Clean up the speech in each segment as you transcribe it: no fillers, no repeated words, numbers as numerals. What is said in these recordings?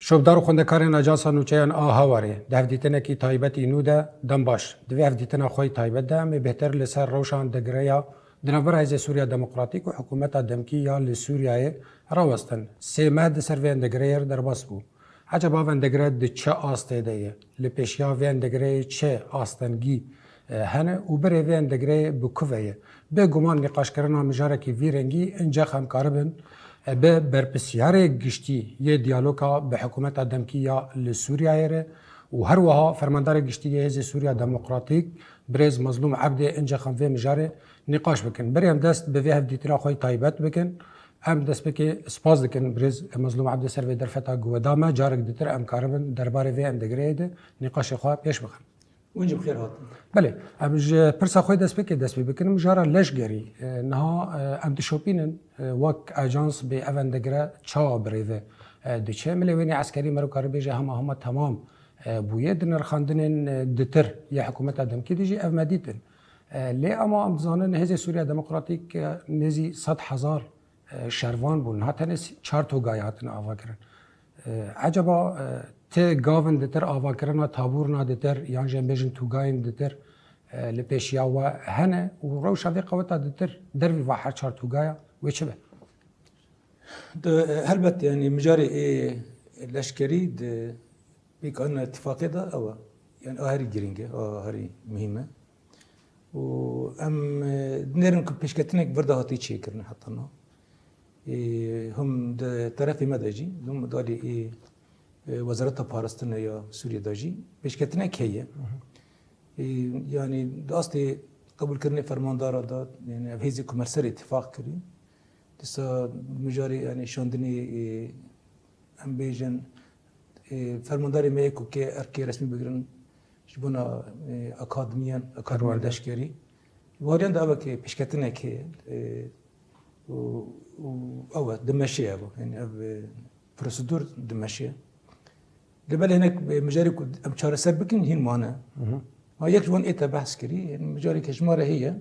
شوبدار خوندکاران اجانسا نوچهان آهواره ده دیتنه کی تایبت اینو ده دم باش دوی دیتنه خوی تایبت ده می بهتر لسر روشان دگریا دنبر از سوریا دموکراتیک و حکومت دمکی یا لسوریای راوستن سه مد سر وین دگریر در باس بو عجبا وین دگره د چه آسته ده لپیشیا وین دگره چه آستنگی هنه و بره وین دگره بکویه به گمان نقاش کردن مجاره کی ویرنگی انجا خم کاربن به برپسیار گشتی یه دیالوگا به حکومت دمکی یا لسوریای ره و هر وها فرماندار گشتی از سوریا دموکراتیک برز مظلوم عبد انجا خم و مجاره نقاش بکن بریم دست به وحده دیترا خوی تایبت بکن ام دست بکی سپاس دکن برز مظلوم عبد سر و درفتا گودامه جارک دیتر ام کاربن درباره و ام دگریده نقاش خواه پیش بخن وینج بخیر هات بله امج پرسا خوی دست بکنم جارا لشگری نها ام دشوپینن وک اجانس به اوندگره چا بریده دچه ملوینی عسکری مرو کار بیجه هم تمام بویه دنر خواندن دتر یا حکومت دمکی دیجی اف مدیتن لی اما ام زانن هزی سوریا دموکراتیک نزی 100,000 شروان بون هاتن 4 تا گایاتن آوا کرن عجبا ته گاون دتر آوا کرنا تابور نا دتر یان جن بجن تو گاین دتر لپیشیا و هنه و روشا وی قوتا دتر دروی واحد 4 تو گایا و چه هلبت يعني مجاري الاشكري بيك عندنا اتفاقية ده او يعني هاري جرينجة هاري مهمة وام نيرن بيشكتنك برضه هاتي شيء كرنا حطنا هم طرفي مداجي هم دالي وزارة بارستان يا سوريا داجي بيشكتنك هي يعني داستي قبول كرني فرماندار دا يعني هيزي كومرسال اتفاق كري دسا مجاري يعني شاندني ام بيجن فرمانداري ميكو كي اركي رسمي بگرن جبونا اكاديميان دشكري وهاريان دا كي بيشكتنك هي او دمشيه ابو يعني بروسيدور دمشيه قبل هناك مجاري ام شهر سبكن هين معنا ما يكجون ايتا بحث كري يعني مجاري كشماره هي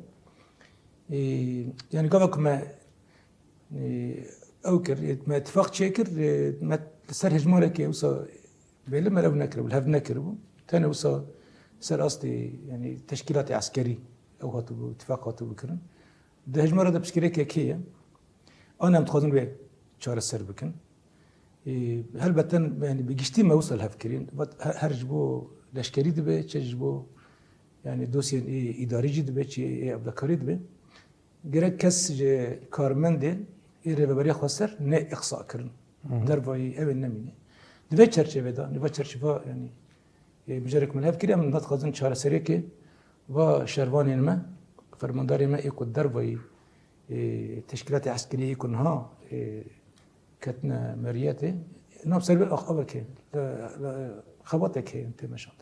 يعني قبل ما اوكر ما اتفاق شاكر ما سر هجماره كي وصا بلا ما لو نكرب الهف نكربو ثاني وصا سر قصدي يعني تشكيلات عسكري او هاتو اتفاقات بكرن ده هجماره ده بسكري كي انا متخاذن به شهر السر بكن هل بتن يعني بيجتي ما وصل هفكرين هرجبو لشكري دبي تشجبو يعني دوسي اداري دبي تشي ابدكاري دبي جرك كس كارمندي رهبری خسر نه اقصا کردن در وای اول نمیه دوی چرچه دا دوی چرچه یعنی مجرد من هف کردم نات خازن چهار سری که و شروان ما فرمانداری ما یک در وای تشکیلات عسکری کنها کتنا مریته نام سر اول که خباته که انت مشاط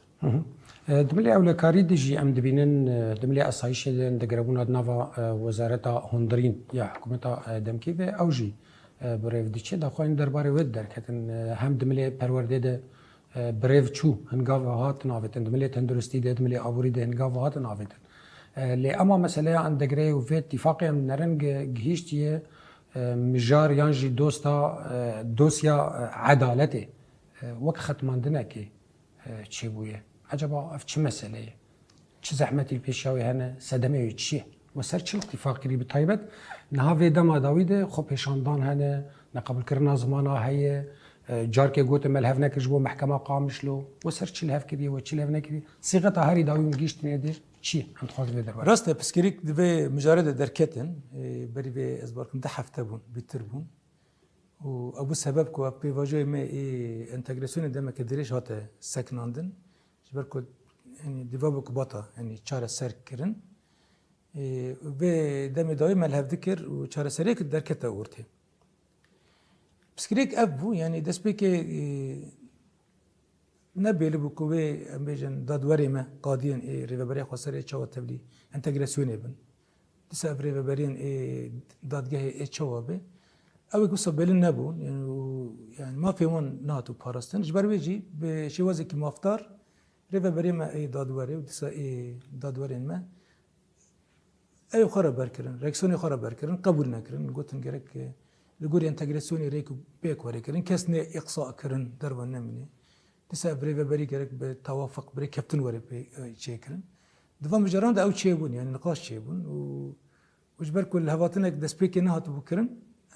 دملی اولکاری دیجی ام دبینن دملی اسایش دگربون نوا وزارت هندرین یا حکومت دمکی و اوجی بریو دیچه دخواین درباره ود درکتن هم دملی پرورده ده بریو چو هنگاو هات ناویتن دملی تندرستی ده دملی آوری ده هنگاو هات ناویتن لی اما مسئله عند دگره و فی اتفاقی ام نرنگ گهیشتیه مجار یانجی دوسیا عدالته وک ختماندنه که چی بویه عجبا اف چه مسئله چه زحمتی پیشاوی هنه صدمه چیه و سر چه اتفاقی ری بطایبت نها ویده ما داویده خب پیشاندان هنه نقبل کرنا زمانه هیه جار که گوت ملحف نکرش بو محکمه قامش لو و سر چه لحف کردی و چه لحف نکردی صيغه هری داوی مگیشت نیده چیه هم تخواهد ویده بار راسته پسکریک دوی مجارد درکتن بری به ازبارکم ده هفته بون بیتر بون و ابو سبب کو پی واژه ما انتگراسیون دم که درش هاته سکناندن جبر کو يعني ديفابو كباتا يعني چهار سر كرن و دم داوي ملهف ذكر و چهار سريك دركتا ورته بسكريك ابو يعني دسبيك نبيل بكوي امبيجن دادوري ما قادين ريفبري خسر چوا تبلي انتجراسيون ابن دسا ريفبرين دادگاه چوا به او قصه بلن نبو يعني ما في من ناتو باراستن جبر ويجي بشوازك مافتار رهبری ما ای دادواری و دسا ای دادواری ما ای خراب برکردن، رکسونی خراب برکردن، قبول نکردن، گفتن گرک لگوری انتگراسیونی ریکو بیک وری کردن کس نه اقصاء کردن دربان نمینه تسا بری و بری گرک به توافق بری کفتن وری به چه کردن دوام جران ده او چه بون یعنی نقاش چه بون و وجبر كل هواتنا دست بيك إنها تبكرن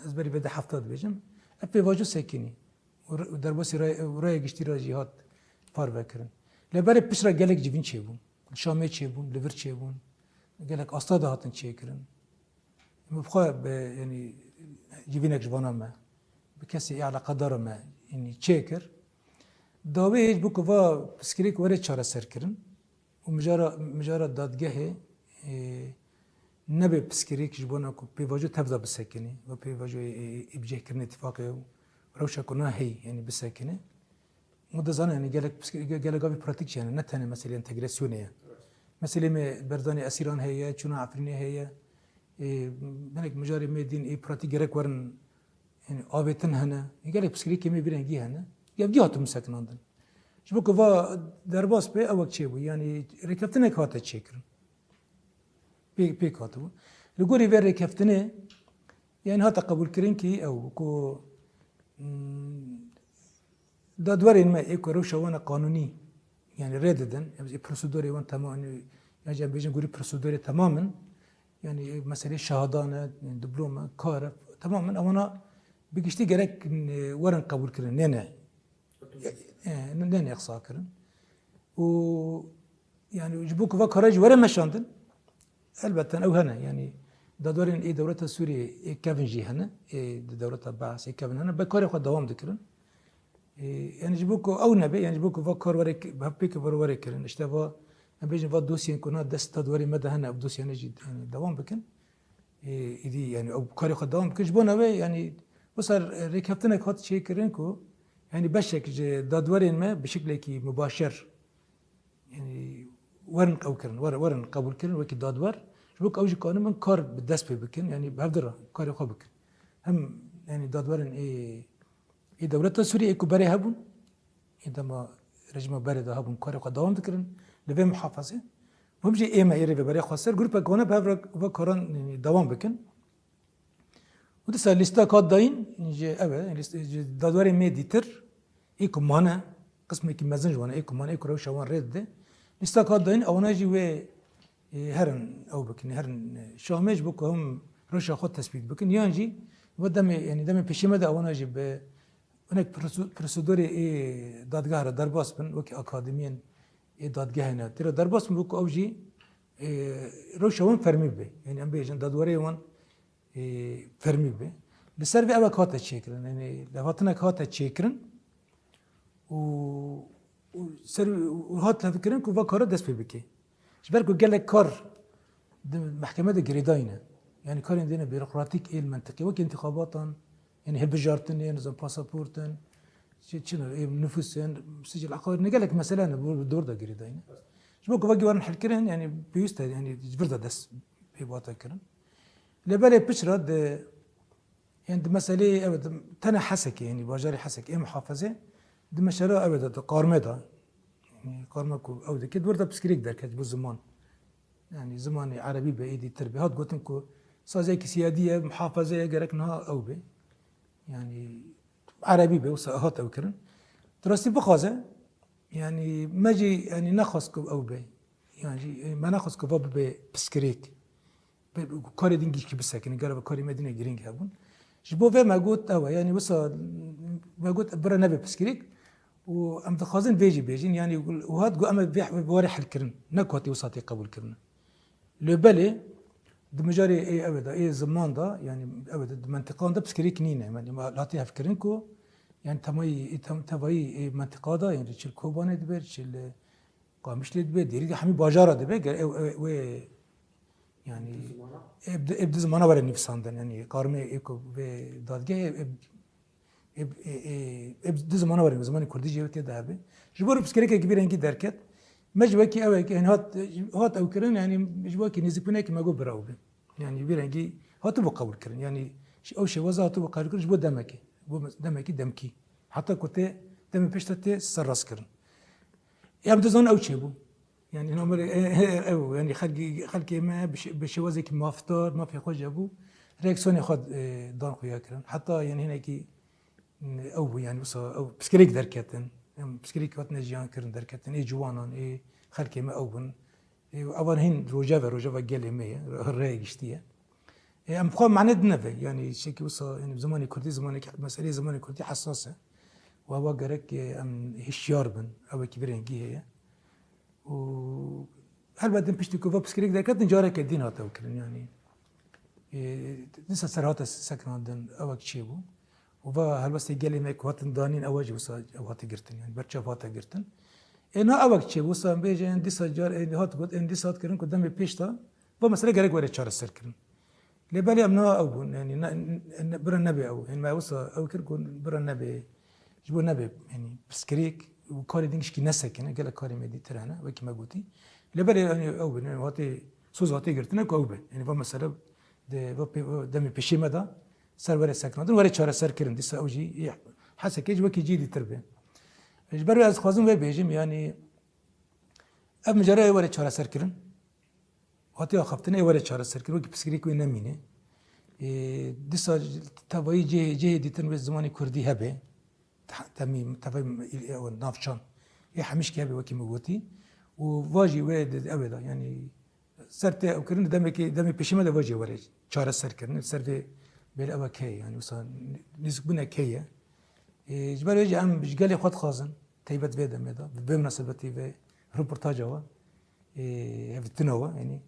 أزبري بدأ حفتات بيجم أبي واجو سكيني ودربوسي وراي قشتي راجيهات فار بكرن لبري بشرا قالك جبين شيبون شامي شيبون ليفر شيبون قالك أستاذ هاتن شيكرن مبخا يعني جبينك جبانا ما بكسي على قدر ما يعني شيكر داويج بوكو فا بسكريك وري شارة سركرن ومجارة دادگاهي نبي بسكريك جبونا كو بيواجو تبدا بسكني وبيواجو يبجي كرن اتفاقي وروشا كنا هي يعني بسكني مدزانا يعني قالك قابي براتيك يعني نتاني مسألة انتجراسيونية مسألة برداني أسيران هي چونا عفريني هي بنك مجاري ميدين براتيك غيرك ورن يعني آبتن هنا قالك بسكريك يمي بيرن جي هنا يبدي هاتو مسكناندن جبوكو فا درباس بي اوك چيبو يعني ركبتنك هاتا چيكرن بيك هاتو لقولي بير كفتني يعني هاتا قبول كرينكي او كو دادورين ما ايكو روشا وانا قانوني يعني ريددن يعني بروسيدوري وان تمام يعني بيجن قولي بروسيدوري تماما يعني مسألة شهادانة دبلومة كارف تماما اوانا بيجشتي جرك ورن قبول كرين نينا نينا اقصاء كرين و يعني جبوك فاكراج ورا مشاندن البته او هنا يعني دادورين اي دولتها سوريا اي كافن جي هنا اي دولتها باس اي كافن هنا بكاري خد دوام ذكرن يعني جبوكو او نبي يعني جبوكو فكر وريك بيك وريك كرن اشتبا بيجي فا دوسين كنا دست دادوري مدى هنا بدوسين نجي يعني دوام بكن دي يعني او بكاري خد دوام بكن جبونا يعني وصار ريكابتنا كات شيء كرنكو يعني بشك دادورين ما بشكل كي مباشر يعني ورن او كرن ورن قبول كرن وكي دادور شبوك اوجي قانون من كار بالدست بكن يعني بهدرة كار خو بكن هم يعني دادورن اي دولتها سوريا ايكو بري هبون عندما رجم بري هبون كار خو دوام ذكرن لبي محافظه وبجي ايما يري بري خسر جروب كونا بهدرة وكارن يعني دوام بكن ودسا لستا كات داين نجي يعني دادوري ميديتر ايكو مانا قسم ايكو مزنج وانا ايكو مانا ايكو روشا وان ريد ده لستاكات داين اونا جي وي هرن او بكن هرن شامج بكو هم روشا خود تثبيت بكن يانجي ودم يعني دم بشيمه اونا جي ب هناك بروسيدوري اي دادگاه درباس بن وكي اكاديميين اي دادگاه هنا ترى درباس بكو اوجي روشا وان فرمي بي يعني ام بيجن دادوري وان فرمي بي لسرفي ابا كاتا تشيكرن يعني لفاتنا كاتا تشيكرن و وسر وهات فكرين كوفا كار دست بكي شبركو قال لك كار محكمة جريداينه يعني كار عندنا بيروقراطيك ايه المنطقي وكي انتخابات يعني هالبجارتن يعني نظام باسبورتن شنو نفوسن سجل عقاري قال لك مثلا بالدور ده جريداينه شبركو باقي ورن حلكرن يعني بيوستا يعني جبردا دست بيباتا كرن لبالي بشرد يعني مسألة تنا حسك يعني باجاري حسك ايه محافظة دي مشاريع أبدا قارمة ده يعني قارمة أو ده كده ورده بسكريك ده كده بالزمان يعني زمان عربي بأيدي التربية هاد قلت لكم صار سيادية محافظة جركنها أو به يعني عربي به وصهات أو كرن ترى بخازة يعني ما جي يعني نخص أو به يعني ما نخص كفاب بسكريك كاري دينجيش كي بسكني قالوا كاري مدينة جرينج هابون جبوا في ما قلت أو يعني بس ما قلت برا نبي بسكريك وام تخازن بيجين يعني وهاد قو اما بوري حل كرن نكوتي وساطي قبول كرن لو بالي دمجاري اي ابدا اي زمان ده يعني ابدا منطقه ده بسكري كنينه يعني ما لاتيها فكرنكو يعني تماي منطقه ده يعني تشيل كوبانه دبر تشيل قامش لي دبر ديري حمي باجاره دبر و يعني ابدا زمان ورا نفساندن يعني قارمه ايكو دادگه ابدا زمان ورا زمان كردي جيت دابه جبر بسكريك كبيره انكي دركت مجوكي او يعني هات او كرن يعني مجوكي نزكونك ما جو براو يعني بيرنجي هات بقول كرن يعني او شي وزات بقول كرن جبو دمكي حتى كنت دم بيشتت سرس كرن يبدو زون او شيبو يعني نمر او يعني خلقي ما بشي وزك ما فطار ما في خوش ابو رياكسيون خد دان خويا كرن حتى يعني هنا كي او يعني وصا او بسكريك دركتن بسكريك وقت نجيان كرن دركتن اي جوانان اي خلكي ما اوبن اول هين روجافا قال مية الراي قشتيه ام بخو معنى دنفه يعني شكي وصا يعني زماني كردي زماني مسألة زماني كردي حساسة وهو قرك ام هشيار بن او كبيرين هي و هل بعدين بيشتي كوفا بسكريك دركتن جارك الدين هاتا وكرن يعني نسا سرهات سكن عندن اوك شيبو وبا هل بس يقال لي واتن دانين اواجي وصا وات قرتن يعني برشا وات قرتن انا اوك شيبو وصا بيجي عندي سجار ان هات قد عندي سات كرن قدام بيشتا بمسألة قرك ورا تشار السركن لبالي امنا او يعني بر النبي او ان ما وصا او كركون بر النبي جبو النبي يعني بسكريك وكاري دينش كي نسك يعني قال كاري مدي ترانا وكي ما قلتي لبالي يعني او يعني واتي سوز واتي قرتنا كوبه يعني بمسألة دمي بشي مدى سر ورا سكن دون ورا تشار السركن دي اوجي حاسه كيج وكي جيدي تربه اجبروا از خوازم و بيجم يعني اب مجرى ورا تشار السركن هاتي خفتني ورا تشار السركن وكي بسكريك وين نمينه دسا تبعي جي دي تنوي زماني كردي هبه تميم تبعي نافشان يحمش كي هبه وكي موتي وواجي واد ابدا يعني سرته او كرن دمي بشيمه ده واجي ورا تشار السركن سرته بل أبا كي يعني وصل نسبنا كي جبال يجي عم بجالي خد خازن تيبت بيدا ميدا بمناسبة في روبورتاج هو في التنوى يعني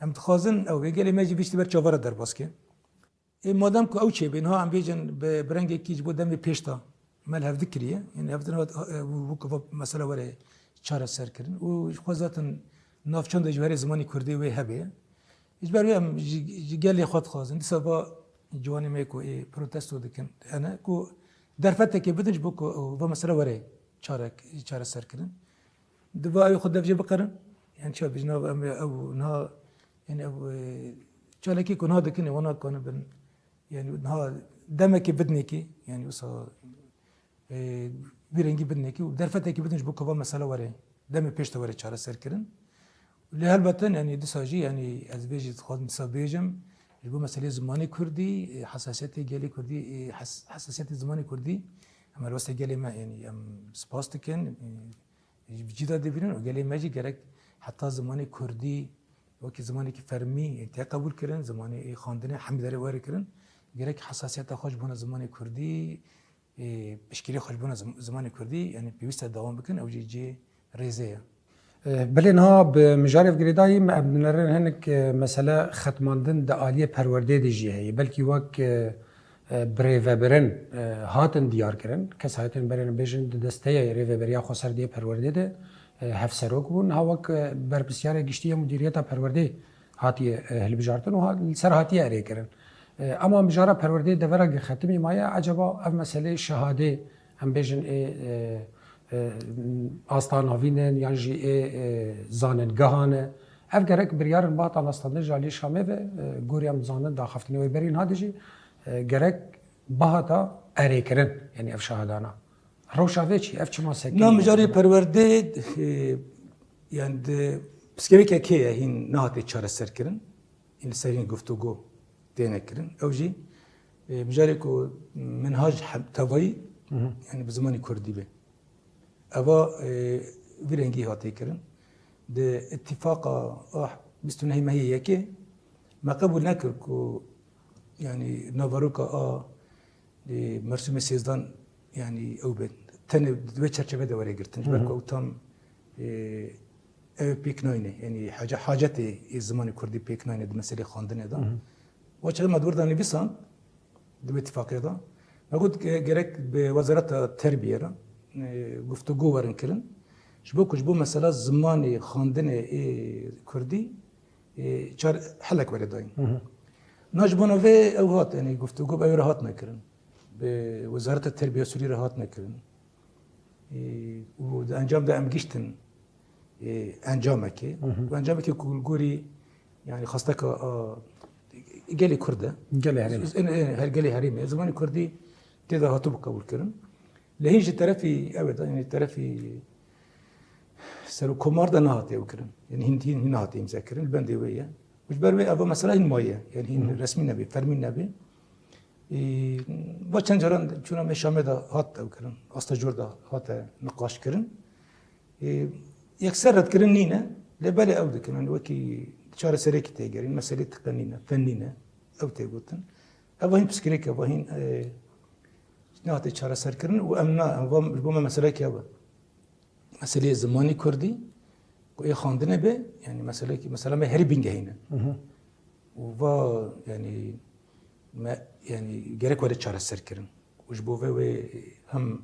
عم تخازن أو يجي ما يجي بيشتبر شوفر در باسكي مادام كو أو شيء بينها عم بيجن برنج كي جبوا دمي بيشتا ما لها ذكرية يعني أبدنا وقف مسألة ورا شار السركن وخازات نافشان ده جواري زماني كردي وهبه جبال يجي جالي خد خازن دي سبا جواني ميكو بروتستو دكن انا كو درفتك بدنج بوكو ومسألة وري شارك سركن دبا اي خد دفجي بقرن يعني شو بجنا او نها يعني او شالكي كون هذا كني وانا كون بن يعني نها دمك بدنيكي يعني وصا بيرنجي بدنيكي ودرفتك بدنج بوكو ومسألة وري دمي بيشتا وري شارك سركن لهالبتن يعني دساجي يعني از بيجي خد مسابيجم يقول مسألة زماني كردي حساسيتي جالي كردي حساسيتي زماني كردي أما الوسط جالي ما يعني سباستكن بجدا دبرين وجالي ما جي جرك حتى زماني كردي وكي زماني كفرمي تقبل كرن زماني خاندنه حمداري واري كرن جرك حساسيت خوش بنا زماني كردي بشكل خوش بنا زماني كردي يعني بيوست دوام بكن أو جي ريزيا بلینها به مجاری فکردایی مبنی‌رن هنگ مسئله ختماندن دعالیه پرورده دیجیه بلکی وقت بریوبرن هاتن دیار کردن کس هاتن برن بیشتر دسته‌ی ریوبریا خسردی پرورده ده هفسروک بون ها وقت بر بسیار گشتیه مدیریت پرورده هاتی هلبجارتن و ها سر هاتی اری کردن اما مجاری پرورده دورگ ختمی مایا عجبا اف مسئله شهاده هم بیشتر آستانه‌وینن یعنی جی زانندگاهانه اف گرک بریارن بات آستانه جالی شامه و گوریم زانن داخفتنی و برین هادجی گرک باهاتا اریکرن یعنی اف شهادانا روشاوی چی اف چما سکی نام جاری پرورده يعني بسكريك كي هين نهات تشار سركرن إن سرين گفتگو دينا كرن أو جي مجاريكو منهاج تواي يعني بزماني كردي به أبا فيرنجي هاتي كرن ده اتفاق بستونه ما هي يكي ما قبول نكر كو يعني نافاروكا مرسوم سيزدان يعني أو بين تاني دوي چرچبه دواري گرتن جبركو أو تام بيك ناينه يعني حاجتي الزمان كردي بيك ناينه ده مسألة خاندنه ده وچه ما دور داني بيسان دو اتفاقية ده ما قلت جرك بوزارة التربية را گفتگو ورن کرن جبو مسألة زماني خاندنه كردي چار حلق ورد داين ناجبونا في او هات يعني گفتگو بايو راحت نکرن بوزارة التربية السورية راحت نکرن و انجام ده ام گشتن انجامك وانجامك كل جوري يعني خاصتك جالي كردة جالي هريمة زمان كردي تدا هاتوب قبول كرن لهيج الترفي ابدا يعني الترفي سلو كومار ده نهاتي وكرن يعني هنتين هنا هاتي مذاكرين البندوية وش بروي أبو مثلا هي المية يعني هي رسمي نبي فرمي نبي با چند جاران چون هم شامه دا هات او کرن استاجور دا هات نقاش کرن یک سر رد کرن نینه لباله او دکن وکی چهار سری کی تیگرین مسئله تقنینه فنینه او تیگوتن اوهین پسکریک اوهین نهات چهار سر کرن و امنا بوم مسئله کی ابا مسئله زمانی کردی و ای خواندنه به یعنی مسئله کی مثلا به هری بینگه هینه و yani ما يعني جرك ولا تشار السركرن وش بوفي و هم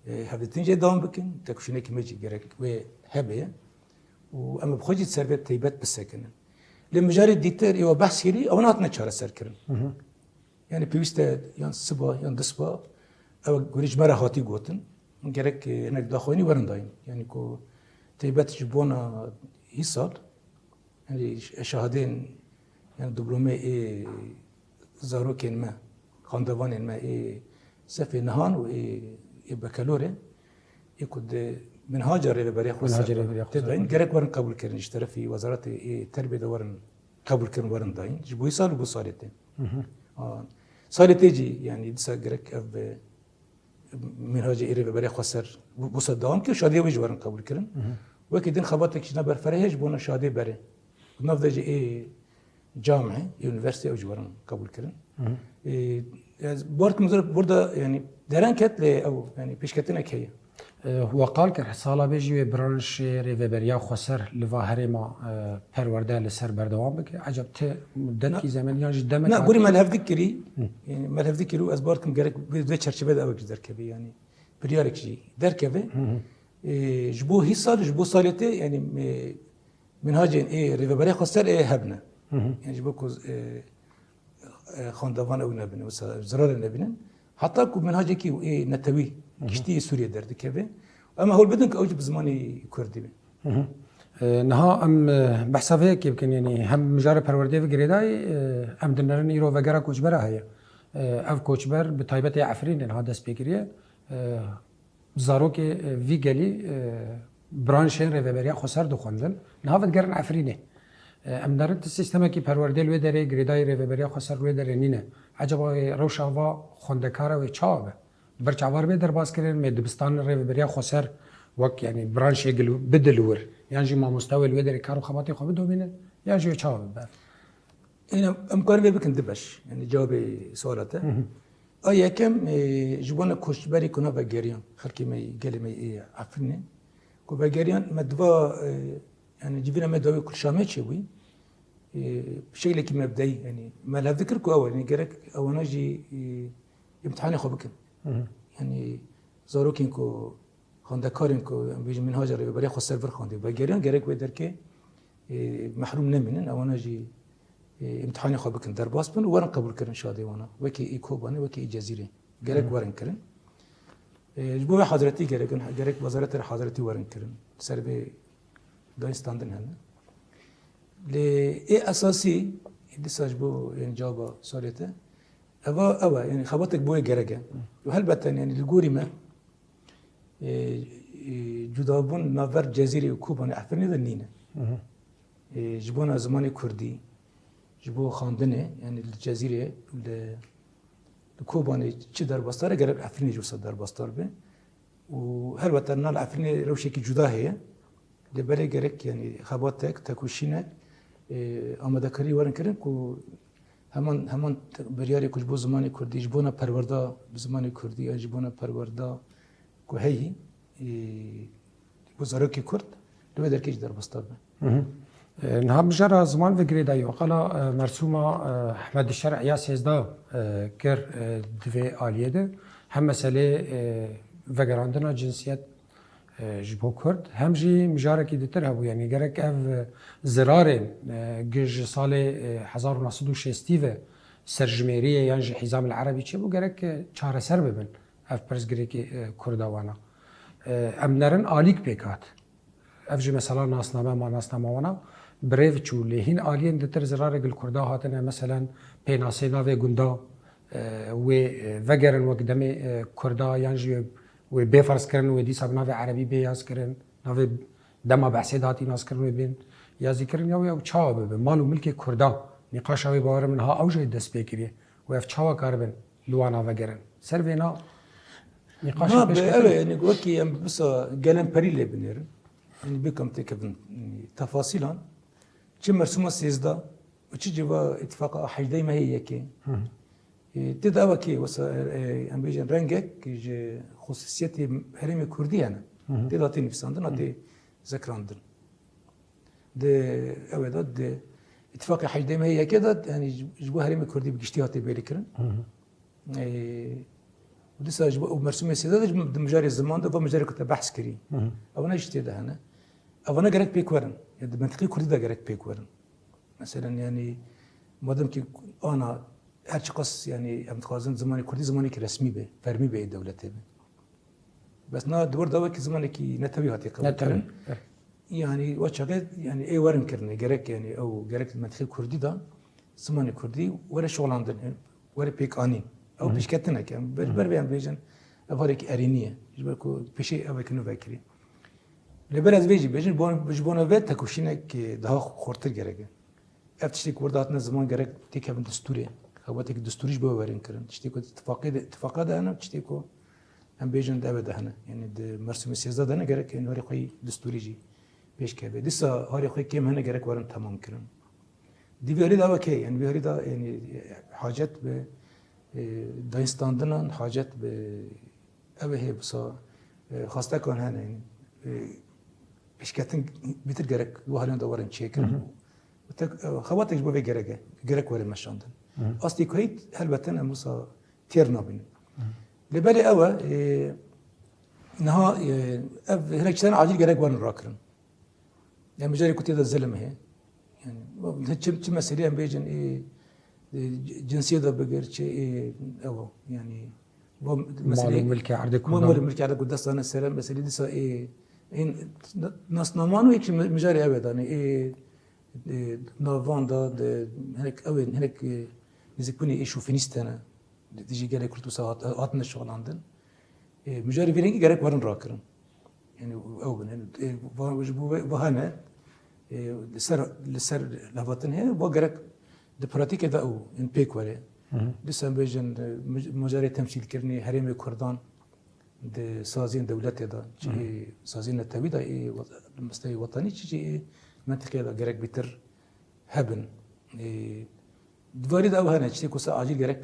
هبتين جي دام بكن تكشينه كمجي جرك و هبه واما بخوجي سربت تيبت بالسكن لمجاري ديتر ايوا بحثيري او ناتنا تشار السركرن يعني بيست يعني صبا يعني دسبا او غريج مره هاتي غوتن جرك هناك داخوني ورنداين يعني كو تيبت جبونا هيصال يعني شهادين يعني دبلومه اي زاروكين ما خاندوانين ما سفي نهان و بكالوري يكود منهاج ريبريا خصوصا تدعين جرك ورن قبول كرن اشترى في وزارة التربية ورن قبول كرن ورن داين جبوي سال وبو صالتين صالتي جي يعني دسا جرك اب منهاج ريبريا خسر بو صدام كي شادي ويج ورن قبول كرن وكيدين خبطك شنا بر فرهج بونا شادي بري نفذ جي جامعه يونيفرسيتي او جوارن قبول كرن بورت مزر بردا يعني دران كت او يعني بيشكتنا كيه هو قال كر حصاله بيجي برانش ريفيبريا خسر لوا هرما پرورده لسر بردوام بك عجب ت مدت کی زمان يعني دمك لا قولي ما لهف ذكري يعني ما لهف ذكري از بورتم جرك به چرچبه دا وجه دركبي يعني بريارك جي دركبه جبو هي صار جبو صالته يعني منهاجين ريفيبريا خسر هبنا يعني جبوكوز خاندوان او نبنه زرار نبنن حتى كو منهاجي كي نتوي كشتي سوريا درد كبه اما هو بدن اوج بزماني كردي نها ام بحسابه كي يمكن يعني هم مجار پرورده و گریدای ام دنرن ایرو وگرا کوچبر هيا اف کوچبر به تایبت عفرین نه دست بگیریه زاروک وی گلی برانشن ریوبریا خسر دو خوندن نه ود گرن عفرینه ام درت سیستم کی پرورده لو دره گریدای ریوبریا خسر لو دره نینه عجبا روشاوا خوندکاره و چاوه برچاوار به در باز کردن می دبستان ریوبریا خسر وک يعني برانش يقلو بدلور يعني ما مستوى الودري كارو خباتي خو بدو بينه يا جو تشاو بعد انا امكان بك ندبش يعني جوابي سؤالته اي كم جبونا كوشبري كنا بجريان خركي ما قال ما عفني كو بجريان مدوا يعني جبنا مدوا كل شامل شوي بشكل كي مبدئي يعني ما لا ذكركم اول يعني قالك او انا جي امتحاني خو بكم يعني زاروكينكو خاندکارین کو بیش منهاج رو برای خود سرور خواندی و گریان گرک و درکه محروم نمینن اونا جی امتحانی خواب بکن در باز بن و ورن قبول کردن شادی وانا وکی ایکوبانه وکی جزیره گرک ورن کردن جبو حضرتی گرک وزارت حضرتی ورن کردن سر به دانستاندن هنه لی اساسی دیساج بو يعني جواب سالته اوا يعني خبطك بوي گرگه و البته يعني الجوري ما جدابون نافر جزیره و کوبان افرینی دنینه جبونا زمانی کردی جبو خاندنه يعني الجزیره لكوبان چه در باستاره گرب افرینی جوسا در باستار به و هر وقت نال افرینی روشی که جدا هیه لبره گرک يعني خباتك تکوشینک آماده کاری ورن کردن کو همان بریاری کش بو زمانی کردی جبونا پرورده زمانی کردی جبونا پرورده کو هی بزرگی کرد لو در کیش در باستار به نهاب جرا زمان و گریدای وقالا مرسوما احمد الشرع یا سیزدا کر دوی آلیه ده هم مسئله وگراندنا جنسیت جبو کرد هم جی مجاره کی دیتر هبو یعنی گرک اف زرارین گج سال 1960 و سرجمهریه یعنی حزام العربی چه بو گرک چاره سر ببن اف پرزگری کی کردوانا امنرن آلیک پیکات افجی مثلا ناسنامه وانا بریو چو لهین آلین دتر زرار گل کرده هاتنه مثلا پیناسه ناوی گندا و وگرن وقدم کرده یعنی و بفرس کرن و دیساب ناوی عربی بیاس کرن ناوی دما بحثی داتی ناس کرن و بین یا ذکرین یا چاو به مال و ملک کردان نقاش اوی باور منها اوجه دست بکریه و اف چاوا کاربن لوانا وگرن سر وینا نقاش ما پیش بقى يعني وكي بس قلم بريلي بنير يعني بكم تكفن تفاصيلا كم مرسومة سيزدا وشي جوا اتفاق حاجة ما هي كي تدا وكي وس ام بيجن رنجك خصوصيتي هرم كردي انا تدا تي نفساندن اتي ذكراندن ده اودا ده اتفاق حاجة ما هي كده يعني جوا هرم كردي بجشتياتي بيركرن ودسا ومرسومة سيدا ده مجاري الزمان ده مجاري كنت بحث كري او انا اشتي ده هنا او انا قريت بيكورن يعني منطقي كردي ده قريت بيكورن مثلا يعني مادام كي انا هر قص يعني ام تخازن زماني كردي زماني كي رسمي به فرمي به دولته به بس نا دور دوا كي زماني كي نتبي هاتي قبل يعني وشغل يعني اي ورن كرني جرك يعني او جرك المنطقي كردي ده زماني كردي ولا شغلاندن ولا بيك اني او بيشكتنا كان بر بيان بيجن افاريك ارينيه يجبركو بشي او كنو فكري لبرز بيجن بون فيت تكوشينك ده خورتر جرك افتشتك ورداتنا زمان جرك تيك من دستوري خواتك دستوريش بورين كرن تشتيكو اتفاقات انا تشتيكو ام بيجن ده بده هنا يعني مرسوم السياسه ده انا جرك انه هري دستوريجي بيش كبه دسا هري كيم هنا جرك ورن تمام كرن دي بيري ده اوكي يعني بيري ده يعني حاجات ب دايستاندنا حاجات ب ابي هي بس خاصه كون هنا يعني بيشكتن بيتر جرك وهالين دورن تشيكر خواتك بو بيجرجه جرك وري مشاندن اصلي كويت هلبتن موسى تيرنا بين لبالي اوا نها هناك سنه عاجل جرك ورن راكرن يعني مجاري كنت هذا الزلمه هي يعني كم مسيرين بيجن جنسيه ده بغير شيء او يعني مسألة ملك عرض كردان مو ملك عرض قدس انا سلام بس دي سا ناس نمانو هيك مجاري ابدا يعني نافاندا هناك اوين هناك نزكوني ايشو فينيستانا تيجي قال كرتو ساعات عطنا الشغل عندنا مجاري فيرينجي قالك ورن راكرن يعني او يعني وهنا لسر لافاتن هي وقرك دي براتيك ده او ان بيك وري لسه بيجن مجاري تمثيل كرني هرم كردان دي سازين دولتي ده سازين التبي ده مستوى وطني شيء منطقي ده جرك بيتر هبن دواري ده او هنا شيء كوسا عاجل جرك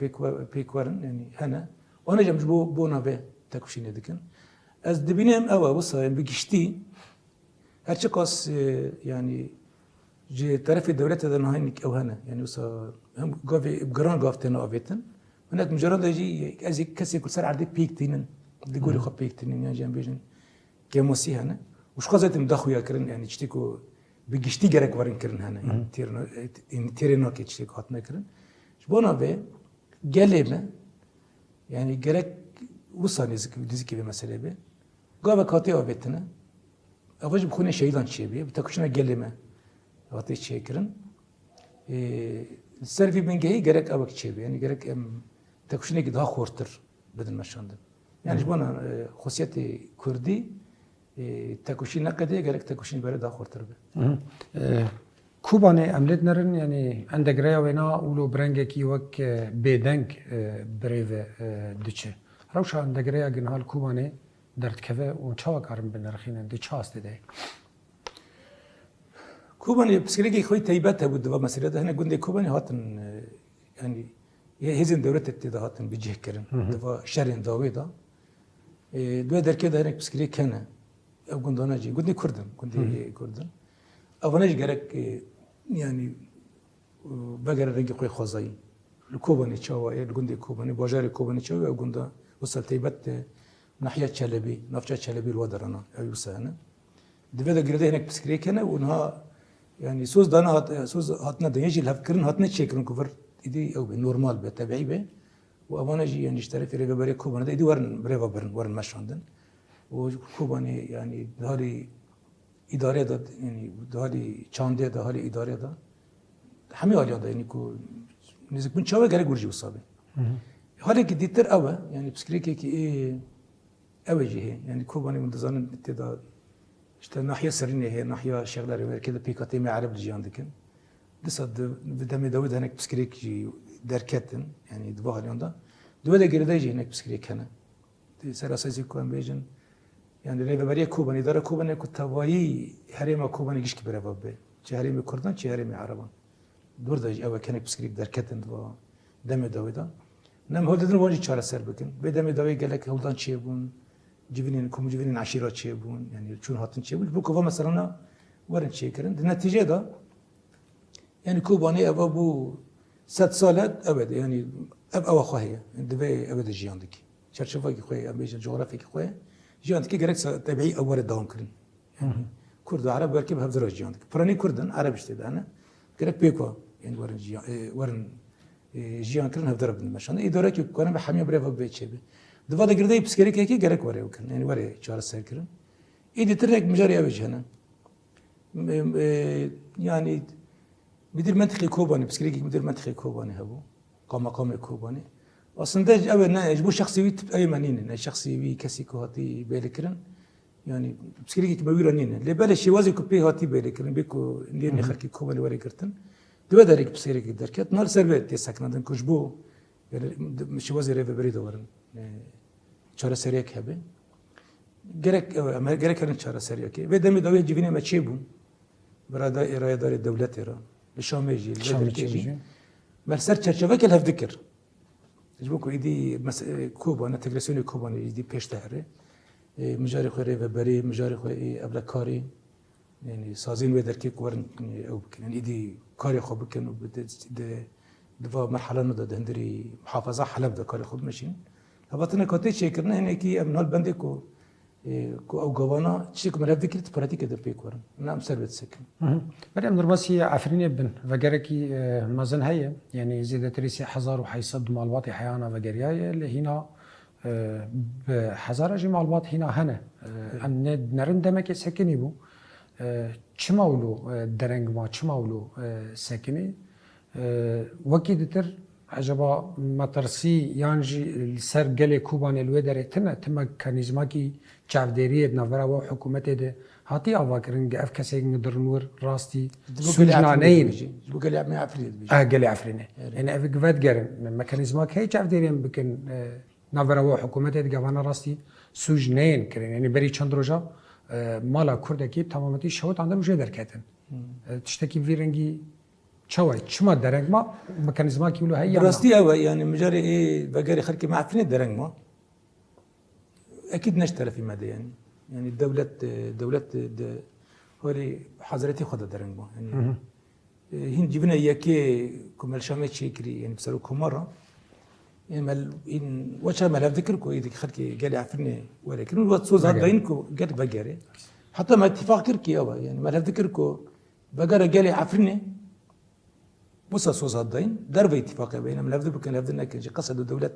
بيكورن يعني هنا وانا جمج بونا به تكوشين دكن از دبينم او وصا بقشتي هرشي قاس يعني جي طرف الدولة ده نهاينك او هنا يعني وصا هم قافي بقران قافتنا قافتن هناك مجرد يجي ازي كسي كل سر عندك بيكتينن يقولوا خب بيكتينن يعني جنب بيجن كموسي هنا وش قصدت مدخو يا كرن يعني تشتكو بقشتي جرك ورن كرن هنا تيرنا كيتشتكو هاتنا كرن شبونا به جلبه يعني جرك وصل نزك بمسألة به قابل كاتي أبيتنا أفج بخونه شهيدان شيء بتكشنا جلمه وقت شيء كرن السرفي بنجهي جرك أبك شيء يعني جرك تكشنا كده خورتر بدل مشاندن يعني شبونا خصيتي كردي تكوشين نقدي جرك تكوشين برد خورتر به کوبانه عملت نرن یعنی اندگریا وینا اولو برنگه کی وک بیدنگ بریو دچه روش اندگریا گنهال کوبانه درد کفه و چاوا کارم بنرخینن دی چاست ده کوبانه بسکریگی خوی تیبت بود و مسئله ده هنه گنده کوبانه هاتن يعني هزين دولة هاتن بجه کرن دفا شرين داوی دا دو در كده هنك بسكري كان او گندانا جي گندي كردن اوانج گرك يعني بغير رنگي خوي خوزاي الكوباني تشاوا الگندي كوباني باجاري كوباني تشاوا او گندا وصل تيبت ناحية شلبي نافجا شلبي الودرنا او سنه دبدا گرده هنك بسكري كان ونها يعني سوز دانا سوز هاتنا دنيجي الهفكرن هاتنا تشيكرن كفر دي او نورمال بتابعي به وانا جي يعني اشتري في ريفا كوباني دي ورن بريفا ورن مشاندن وكوباني يعني هذه اداره ده يعني هذه چانده ده هذه اداره ده همه حاجه ده يعني كو نزك من چاوه گره گورجي وصابه حالا که دیتر اوه يعني بسكريكي كي اوه جي يعني كوباني من دزان ابتدا işte nahiye serine he nahiye şehirler ve kede pikati me Arap jiyan dikin. Disa demi Davud hanek psikirik derketin yani dua halyonda. Dua da geride jinek psikirik hene. Serasayı kuan bejin. Yani revberiye Kubani dara Kubani kutavayı herime Kubani gişki berabbe. Çehrimi Kurdan çehrimi Araban. Durda ev kenek psikirik derketin dua demi Davud'a. Nem holdedin wanci çare ser bikin. Be demi Davud gelek holdan çebun. Civinin kumu civinin aşira çebun. Yani çun hatın çebun. Bu kova mesela varın çekirin. Neticede yani Kubani ev bu 7 salat evet yani ev خواهی دبی اول جیاندی چرچوفی که خواه امیج جغرافی که خواه جیاندی که گرک طبیعی اول دوام کردن کرد و عرب برکه به هفت روز جیاندی پرانی کردن عرب اشتید آنها گرک بیکوا یعنی ورن جیان کردن هفت روز نمیشن اداره که کنن به حامی برای وبیت چه بی دوباره گرده پسکری که گرک وره وکن یعنی وره چهار سر کردن ایدی ترک مجاری اوجهنن yani müdür منطقي كوباني بسكريكي müdür منطقي كوباني هبو مقام كوباني aslında evet bu şahsi ay manine ne şahsi bir kesi kohati belirken yani psikolojik ki mevira nine le bale şivazi ku pihati belirken beko ne xalki kobani vare kertin dve darik psikolojik derket nar servet desaknadan kujbu yani şivazi revberi de varın çare seriyek habe gerek çare seriyek ve demi davet civine meçebun برای ارائه دولت ایران شامجی لدرکشی مرسر چرچوه که هفت ذکر جبو که ایدی کوبا انتگراسیون کوبا ایدی پیش داره مجاری خوی و بری مجاری خوی ابلکاری یعنی سازین و درکی کورن او بکن یعنی ایدی کاری خوب بکن و دوا مرحله نده هندری محافظه حلب ده کاری خوب ماشین هبطنا کاتی چه کرنه هنه کی ابنال بنده کو او جوانا شيء كمان هذا فكرة براتيكا ده بيكورن نعم سربت سكن. مريم نرباسي عفرين ابن وجركي مازن هي يعني زيادة تريسي حزار وحيصد معلوماتي حيانا وجرياي اللي هنا بحزار أجي معلومات هنا أن نرند دمك سكني بو چماولو درنگ ما چماولو سكني وكيد تر عجبا مترسی یانجی سر گله کوبان الودره تم مکانیزماکی چاودری نوورا و حکومت ده هاتی آواکرنگ اف کسی ندرنور راستی سوجنانین بو گله عمي عفريت گله عفرینه یعنی اف گفت گرن مکانیزماک هی چاودری بکن نوورا و حکومت ده گوانا راستی سوجنین کرن یعنی بری چند روزا مالا کردکی تمامتی شوت اندر روزه درکتن تشتکی ویرنگی چوای چما درنگ ما مکانیزما کی ولو هي راستي او يعني مجاري ايه بقاري خلكي ما عارفين الدرنج ما اكيد نشتري في مدى يعني الدولة هوري حضرتي خد درنج ما يعني هين جبنا ياكي كمال شامت شيكري يعني بسرو كمارة يعني مال ان وجه ما ذكركو يدك خلكي قال عفرني ولكن الوقت صوز هذاينكو قال بقاري حتى ما اتفاق كركي يعني ما ذكركو بقاري قال عفرني بوسا سوز هادين درب اتفاقية بينهم لفظ بكن لفظ نكجي قصد الدولة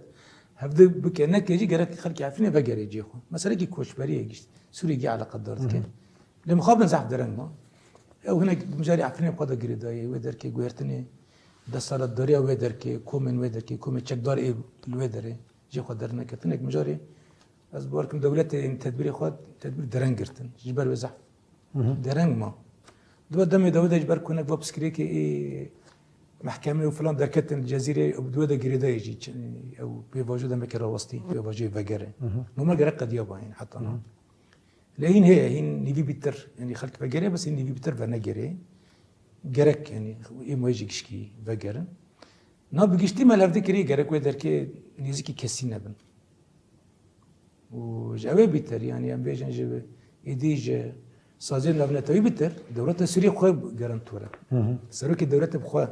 هفظ بكن نكجي قالك خلك عارفين بقى يجي خو مثلا كي كوش بري يجي سوري جي على قدرتك لمقابل زعف درن ما او هنا مجاري عارفين بقدر جريداي ويدر كي غيرتني ده صارت داريا ويدر كي كومن ويدر كي كومن تشك دار ايه الويدر جي قدرنا كتنك مجاري از باركم دولة تدبير خود تدبير درن جرتن جبر وزعف درن ما دو دم دولة جبر كونك بابسكريكي ايه محكمة وفلان دركت الجزيرة وبدوده جريدة يجي أو بيواجه ده مكان وسطي بيواجه فجرة نوما جرق قد يابا يعني حتى أنا لين هي نيفي بيتر يعني خلك فجرة بس نيفي بيتر فنا جرة جرك يعني إيه ما يجي كشكي فجرة نا بيجتي ما لفظ كري جرك ويدرك نيزكي كسين نبن وجواب بيتر يعني أم بيجن جب يديج سازين لبنة توي بيتر دولة سوريا خواب جرانتورة سروك الدولة بخوا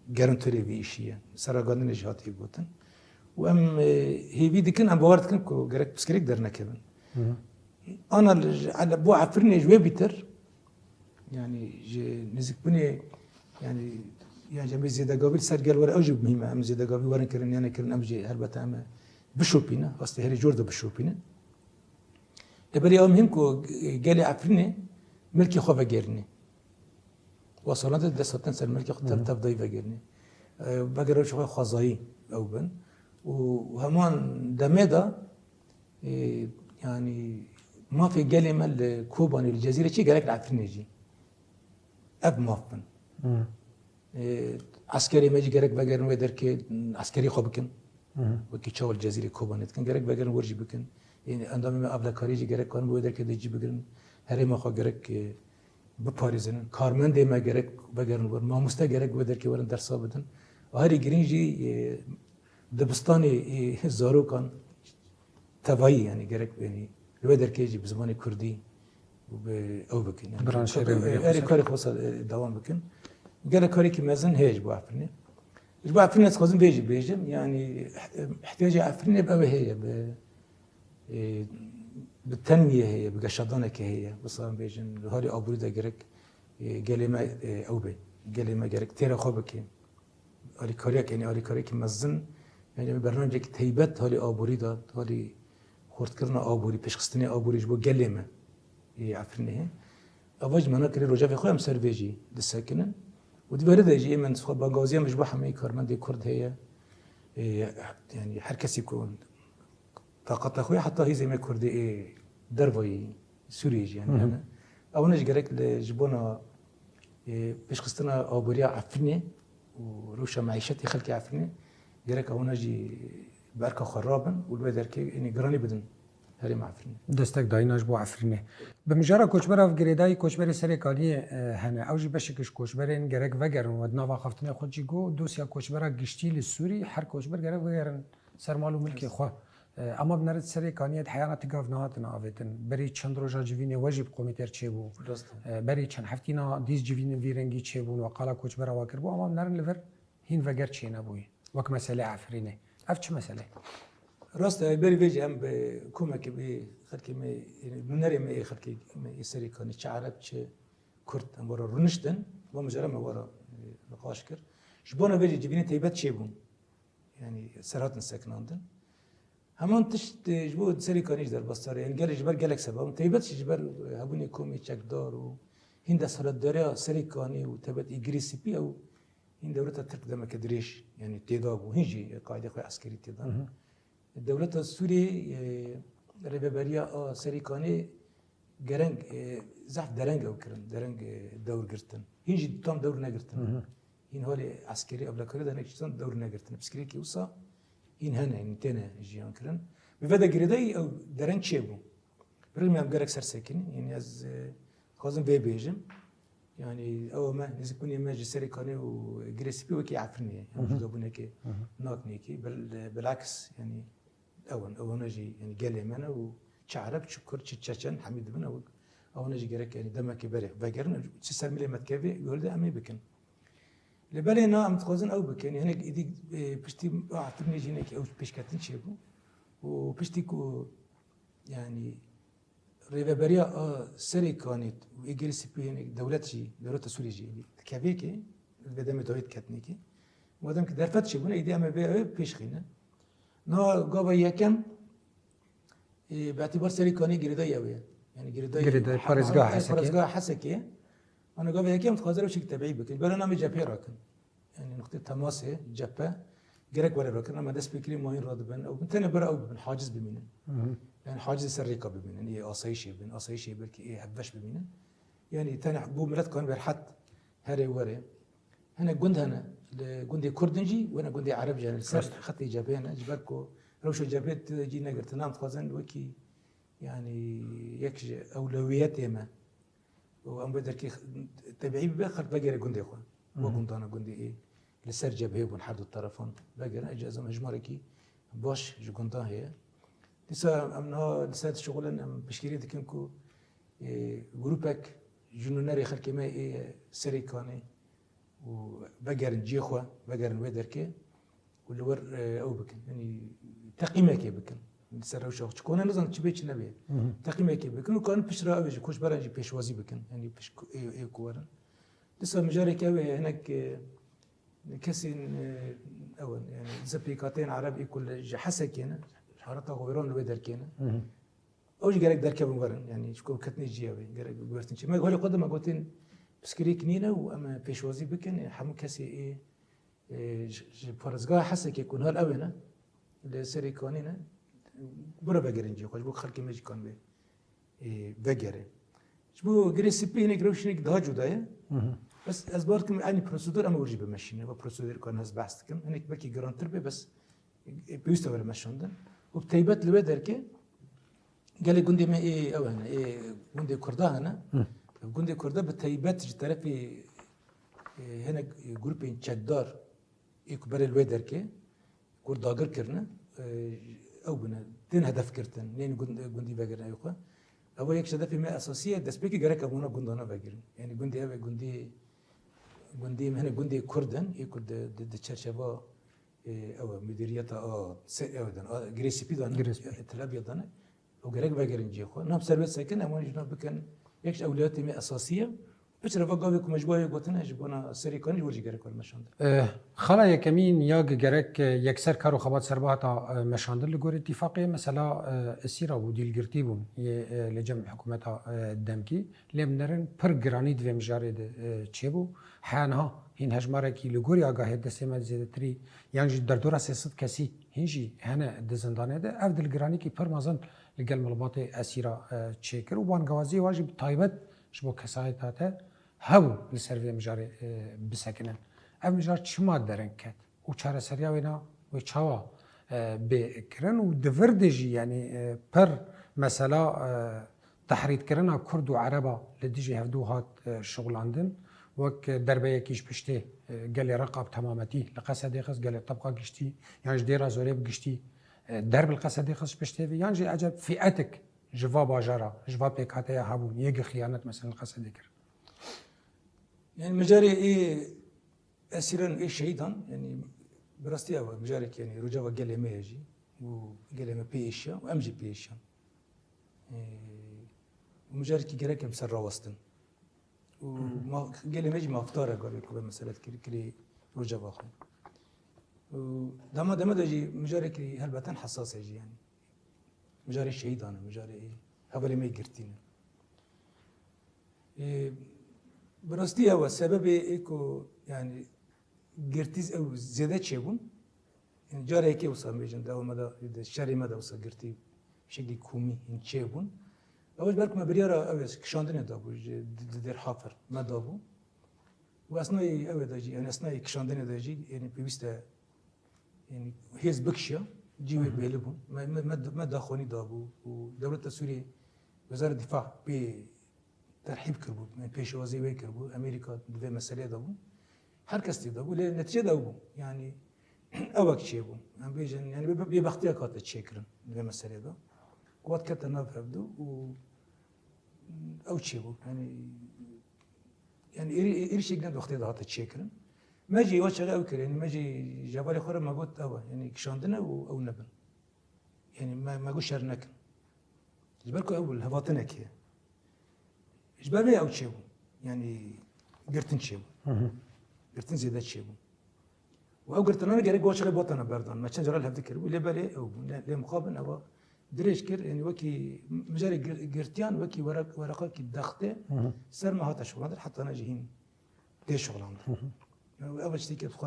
جرانتوري بيشيا سراغان نجاتي بوتن وام هي بيدكن ام باورتكن كو جرك بسكريك درنا كمان انا على بو عفرني جوي بيتر يعني نزك بني يعني جميع زيادة قابل سر قال ورا اوجب مهمة ام زيادة قابل ورا كرن يعني كرن ام جي هربت ام بشوبينا اصلي هري جورد بشوبينا ابري يوم هم كو قال عفرني ملكي خوفا جيرني وصلت دستان سر ملكي خد تفضي فجرني بقرا شو خزاي او بن وهمان دمدا يعني ما في كلمة الكوبان الجزيرة شيء قالك العفرين يجي أب مافن عسكري ما يجي قالك بقرن ويدر كي عسكري خبكن وكي تشاول الجزيرة كوبان كان قالك بقرن ورجي بكن يعني عندما ما قبل كاريجي قالك كان ويدر كي يجي بقرن هري ما خا قالك بباريزن كارمن دي ما قالك بقرن ور ما مستا قالك ويدر كي ورن درس بدن وهري جرينجي دبستاني زارو كان تبعي يعني قالك يعني الويدر كيجي بزمان كردي او بكن يعني اري كاري خاصه دوام بكن قال كاري كي مازن هيج بو عفرني بو عفرني خازن بيجم يعني احتياج عفرني بقى هي بالتنميه هي بقشطانك هي بصام بيجن هاري ابوريدا جرك قال ما او بي قال ما جرك تيرا خوبك اري كاريك يعني اري كاري كي مازن يعني برنامجك تهيبت هاري ابوريدا هاري خورد کردن آبوری پیشخستنی آبوریش با گلیمه عفرنیه اواج منا کری روجا في خوام سرویجی دسکنن و دیواره دیجی من صخب باغازی مش بحمی کارمند کرد هي يعني هر کسی کن طاقت اخوی حتی هی زمین کردی دروی سوریج يعني انا اونش گرک لجبونا پیشخستنا آبوری عفرنی و روشا معیشتی خلق عفرنی گرک اونجی بركة خرابا والبدر كي إني جراني بدن هري معفرين. دستك دايناش بو عفرينه. بمجرد كوشبرا في جريداي كوشبري سريكالي هنا أوجي بشكش كوشبرين جرك وجرن ودنا وقفتنا خد جيجو دوسيا كوشبرا جشتي للسوري حر كوشبر جرك وجرن سرمالو ملكي خوا. أما بنرد سريكانية حيانا تجاف نهاتنا عفتن بري چند روجا جوینه واجب قوميتر چيبو. بري چند حفتينا ديز جوینه ويرنجي چيبون وقالا كوشبرا واكربو أما بنرد لفر هين وجر چي نبوي. وك مسألة عفرينه. أفتش مسألة. راست بري بيجي هم بكومك بخلكي ما يعني بنري ما خلكي ما يسري كان شعرب ش كرد هم ورا رنشتن ومجرد ما ورا نقاشكر جبونا بيجي جبيني تيبات شيبون يعني سرات سكناندن همان تشت جبو سري كان يقدر بس يعني قال جبر قالك سبب تيبات جبر هبوني كومي تشك دار و هند صارت داريا سري كاني وتبت إجريسي بي أو هند دولة ترك دم كدريش يعني تيداب وهنجي قاعدة خوي عسكري تيداب الدولة السورية ربابريا سريكاني جرنج زعف درنج أو كرن درنج دور قرتن هنجي تام دور نقرتن هن هولي عسكري قبل كده هناك شتان دور نقرتن بسكري كي وصا هن هنا هن تنا جيان كرن بفدا جريداي أو درنج شيبو برغم أن جرك سرسكين يعني از خازن بيجم يعني أول ما نزكوني ما جسري كانوا وجريسبي وكي عفرني يعني جدابونه كي ناقني كي بالعكس يعني أول نجي يعني قال لي أنا وشعرب شكر تشتشن حميد بن أو نجي جرك يعني دمك بري بقرن تسر ملي متكافي يقول ده أمي بكن لبالي أنا متخوزن أو بكن هنا إيدي بشتي عفرني جينك أو بيشكتن شيبو وبشتي كو يعني ريفابريا سري كانت وإجريسي بينك دولتي دولة سوريا جي كافيكي بدم تويت كتنيكي ودم كدرفت شبونه إيدي أما بيشخينا نا قابا يكم باعتبار سري كاني جريداي أويا يعني جريداي فرزقا حسكي أنا قابا يكم تخازر وشك تبعي بك برنامج جابي راكن يعني نقطة تماسه جابا جرك ولا راكن أما دس بكري ماين رادبن أو بنتنا برا أو بالحاجز بمينن يعني حاجز سريكا بمينن إيه أصيشي بين أصيشي بلكي إيه هبش بمينن يعني تاني حبو ملت كان برحت هري وري هنا جند هنا جندي كردنجي وانا جندي عربي يعني خط ايجابي هنا جبركو روش ايجابيات جي نقدر نام خازن وكي يعني يكش اولويات ما وام بدر كي تبعي بخل بقر جندي اخوان وجندانا جندي ايه لسر جبهه ونحدوا الطرفون بقر اجازه مجمركي باش جندا هي لسه امنا لسه شغلنا بشكيري دكنكو جروبك جنوناري خلك ما ايه سريكاني وبقرن جيخوا بقرن ويدركي واللي ور او بكن يعني تقييمك بكن نسرو شو تكون نظن تبيش نبي تقييمك بكن وكان بشرا اوج كوش برانجي بيشوازي بكن يعني بش اي كورن لسه مجارك هناك كسين اول يعني زبيكاتين عربي كل حسك هنا حارته غيرون ويدركينا اوج قالك دركب مقرن يعني شكون كتني جيابي قالك قلت ما قولي قدام قلتين بسكريك نينا واما بيشوازي بكن حمو كسي ايه فرزقا حسك يكون هالأوينة اللي سري كونينا برا بقرنجي خوش بوك خلكي ماجي كون بي وگره شبو گریسپی هنگ روشنگ ده جدایه بس از بار کم aynı prosedür ama orijinal meşine ve prosedür kan az bahs kım henek belki garantır be bes büyüste böyle meşondan و بتيبت لبه دركه قال لي قندي ما ايه او هنا ايه قندي كرده هنا قندي كرده بتيبت طرفي هنا جروبين تشدار يكبر الوي دركه كور داغر كرنا او بنا دين هدف كرتن لين قندي باغر ايوه اول يك هدفي ما اساسيه دسبيكي غرك ابونا قندنا باغر يعني قندي او قندي هنا قندي كردن يكود د تشرشبا او مديريته سيدن جريسبي دان تلابي دان او غرق باغرنجي خو نام سربت سكن اما جنا بكن يكش اولوياتي مي اساسيه بس رفا قوي كم مجبوعه قوتنا جبنا سري كان ورجي غرق المشاند خلا يكمين ياغ غرق يكسر كارو خبات سرباتا مشاندل لغور اتفاقيه مثلا اسيرا وديل غرتيبون لجمع حكومتها دمكي لمنرن برغراني دوم جاريد تشيبو حانها هین هجماره کی لگوری آگاهی دسته من زیادتری یعنی در دورا سیاست کسی هنجی هنه دزندانه ده اف دلگرانی کی پرمازن لگل ملبات اسیرا چیکر و بانگوازی واجب تایبت شبو کسایت هاته هاو لسروی مجاری بسکنن اف مجار چما درن کت و چاره سریا وینا و چاوا بکرن و دوردجی یعنی پر مثلا تحرید کرنا کرد و عربا لدیجی هفدو هات شغلاندن وك دربيه كيش بشتي قال لي رقب تمامتي لقصد يخص قال لي طبقه قشتي يعني ديرا زوريب قشتي درب القصد يخص بشتي يعني عجب فئتك جوا باجرا جوا بيكاتيا هابون يجي خيانه مثلا القصد يكر يعني مجاري ايه اسيرا ايه شهيدا يعني براستيا مجاري يعني رجا قال لي ما يجي وقال لي ما بيشا وامجي بيشا ومجاري كي قال لك مسر وسطن وما قال لي ماجي ما افطار قال لك مساله كلي رجا باخو دما دجي مجاري كلي هلبتن حساس يجي يعني مجاري شهيد انا مجاري ايه هبل ما يقرتين براستي هو السبب ايكو يعني قرتيز او زياده شيبون يعني جاري كي وصل ميجن ده مدى الشاري مدى وصل قرتي بشكل كومي ان شيبون اول بالك ما بريارة اوس كشاندنه دابو در حافر ما دابو واثناء او داجي يعني اثناء كشاندنه داجي يعني بيستا يعني هيز بكشيا جيوي بيلبون ما داخوني دابو ودولة سوريا وزارة الدفاع بي ترحيب كربو من بيشوازي وي كربو امريكا دي مسألة دابو هر كس دابو لنتيجة دابو يعني اوك شيبو يعني بيجن يعني ببختيا كات تشكرن دي مسألة دا قوات كتنا فبدو و او تشيبو يعني ايش يقدر وقت ده تشكرن ما جي واش او كر يعني ما جي جبالي خور ما قلت او يعني كشاندنا او نبن يعني ما قول شرنك جبالكو اول هباطنك جبالي او تشيبو يعني قرتن تشيبو قرتن زيادة تشيبو او قرتن انا قال واش باطنا بردان ما تشجر لها ذكر ولا بالي او لمقابل او دريش كر يعني وكي مجاري قرتيان وكي ورقة كي دخته سر ما هات شغلان حتى انا جهين دي شغلان اول شيء كيف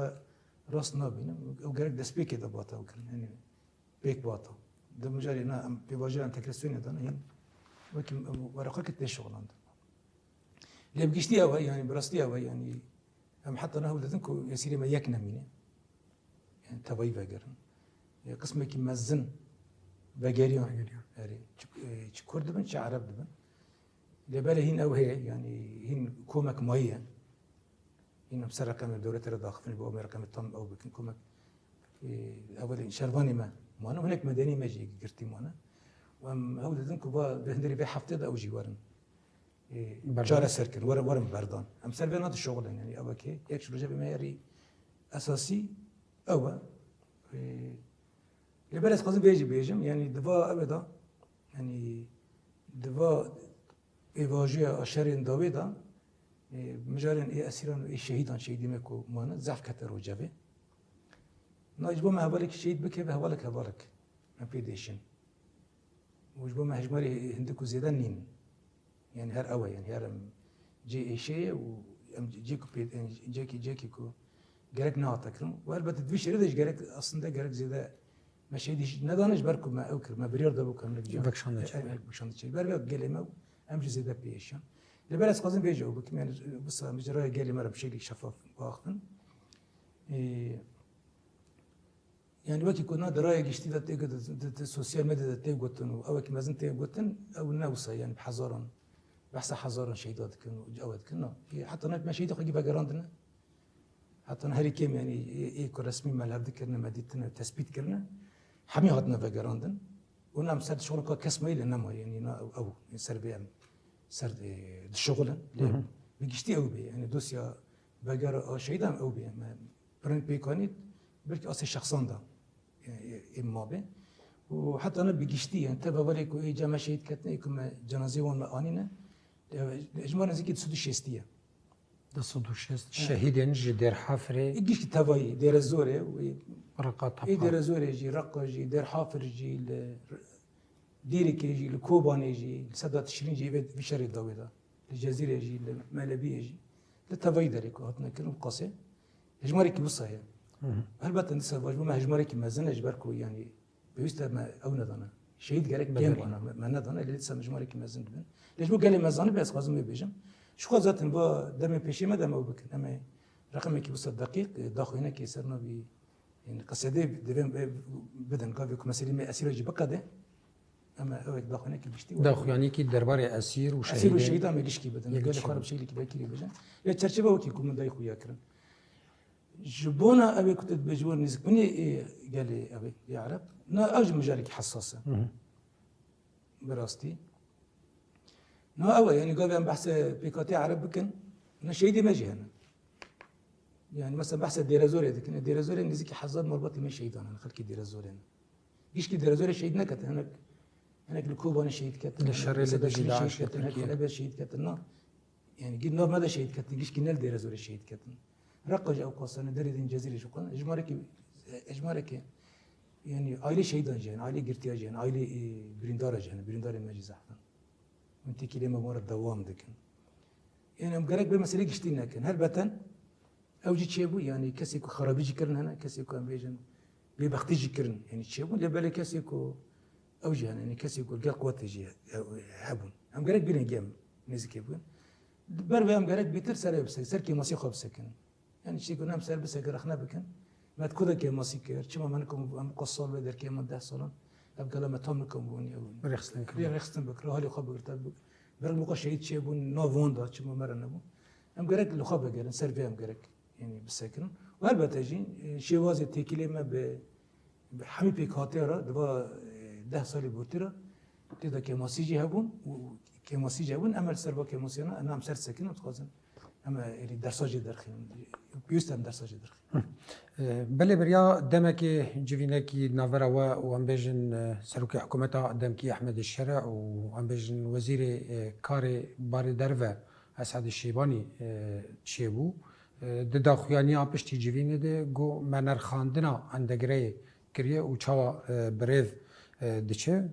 راس نابينا او قرق دسبيك ده باتا وكرن يعني بيك باتا ده مجاري انا بيواجه انت كريستيان ده هين وكي ورقة كي دي شغلان اللي بقيشتي او يعني براستي او يعني ام حتى انا هو دنكو يسيري ما يكنا مينه يعني تباي فاجرن قسمه كي مزن بقريان يعني چ كرد بن چ عرب بن لباله هين او هي يعني هين كومك مهيا هين بسر رقم الدولة الداخل بو رقم التم او بكن كومك اول شرباني ما انا هناك مدني ماجي قرتي مانا وام هو دنكو با بهندري في حفته او جيوارن جاره سركن ورم بردان ام سلبينات الشغل يعني او كي يكش رجع بميري اساسي او لبلد قصدي بيجم يعني دفا ابدا يعني دفا ايواجيا اشرين داويدا مجارين اي اسيران اي شهيدان شهيدي مكو مانا زعف كتر وجبه ناجبو ما هبالك شهيد بك هبالك ما بيديشن وجبو ما هجماري هندكو زيدان نين يعني هر اوا يعني هر جي اي شيء و جيكو جيكي كو جرك ناطكرم والبته دفيش ردش جرك اصلا ده جرك زياده ماشي دي ندانش بركم ما اوكر ما برير دبو كم نجيب بكشان بكشان شيء بربي قال ما امشي زي بيشان لبلاس قازم بيجو بك يعني بس مجرى قال لي مره بشكل شفاف واخن يعني وقت كنا درايه جشتي تقعد السوشيال ميديا تقعد او كي مازن تقعد او نوصى يعني بحذرا بحث حذرا شيدات كانوا جواد كنا حتى انا ماشي دقيقه باقراندنا حتى انا هري كيم يعني ايه رسمي ما لعب ذكرنا ما ديتنا تثبيت كرنا حمي هاتنا باقراندن وانا مسد شغل كسمه لنا ما يعني او سربيا سرد الشغل بيجتي او بي يعني دوسيا باقر شيدا او بي برنت بيكونيت برك اصل شخصان ده اما به وحتى انا بيجتي يعني تبا وليكو ايه جامع شهيد كتنا يكون جنازه وان انينا اجمالا زي كده سود الشيستيه ده صدو شهيدين جي دير حافري يجيش تباي دير الزوره رقات اي دير الزوره يجي رقه يجي دير حافر يجي ديرك يجي الكوبان يجي سدات تشرين يجي في شر الدوله الجزيره يجي الملبي يجي لتباي دارك هاتنا كلهم قصه هجمارك بصها هل بات نسا واجب ما هجمارك ما زنا جبركو يعني بيست ما او ندنا شهيد قالك كيم انا ما ندنا اللي لسه مجمارك ما زن بن ليش بو قال لي ما زن بس قازم بيجم شو ذات با دم بيشي ما دم وبك اما رقمك بس دقيق داخل هنا كيسرنا ب يعني قصدي بدن قافك مسيري اسير يجي بقده اما اوك داخل هنا بيشتي داخل يعني كي درباري اسير وشهيد اسير وشهيد ما يجيش كي بدن قال خرب شيء اللي كي بيجي يا تشرشبه وكي كوم داي خويا كرن جبونا ابي كنت بجور نزك مني إيه قال لي ابي يا عرب نا اوج مجالك حساسه براستي نو أول يعني قبل أن بحث بيكاتي عرب بكن أنا شهيدي ما جي هنا يعني مثلا بحث الديرازوري ذيك الديرازوري نزيك حظات مربطي ما شهيد أنا خلكي ديرازوري جيش كي ديرازوري شهيدنا كت هناك الكوبا أنا شهيد كت الشر اللي بيجي داعش كت هناك الأبد شهيد كت النار يعني جيل نار ماذا شهيد كت جيش كي نال ديرازوري شهيد كت رقج أو قصة أنا دري دين جزيرة شو قلنا إجمارك يعني عائلة شهيدان جان عائلة قرتيا جان عائلة بريندارة جان بريندارة ما جي زحفا انت كلمه مور الدوام دكن يعني ام قرق بمسألة قشتينا كن هل بتن او جي تشيبو يعني كسيكو خرابيجي كرن هنا كسيكو ام بيجن بيبختيجي كرن يعني تشيبو لبالي كسيكو او جي يعني كسيكو قال قوات جي حبون ام قرق بين جيم نزك يبون بربي ام قرق بيتر سر بس سركي موسيقى بسكن يعني شيكو نام سر بس رخنا بكن ما تكودا كي موسيقى شما منكم ام قصول بدر كي مده صلاه ابقى لما تملكم بوني ريخستن بكره هالي خبر تاب برغم بقى شهيد شيء بون نوفوندا شو مرنا بو ام قرك اللي خبر قال سيرفي ام قرك يعني بالسكن والبته جي شي وازي تيكلي ما بحمي بيك هاتيرا دبا 10 سال بوتيرا تدا كيماسيجي هبون وكيماسيجي هبون امل سربا كيماسينا انا ام سر سكن متخازن اما اللي درساجي درخين بيستم درساجي درخين بله بريا دمكي جيفينكي نافرا وام بيجن سروكي حكومتا دمكي احمد الشرع وام بيجن وزير كاري باري درفه اسعد الشيباني تشيبو ددا خوياني ابشتي جيفينه ده جو منر خاندنا اندگري كريه و چاوا بريف دچه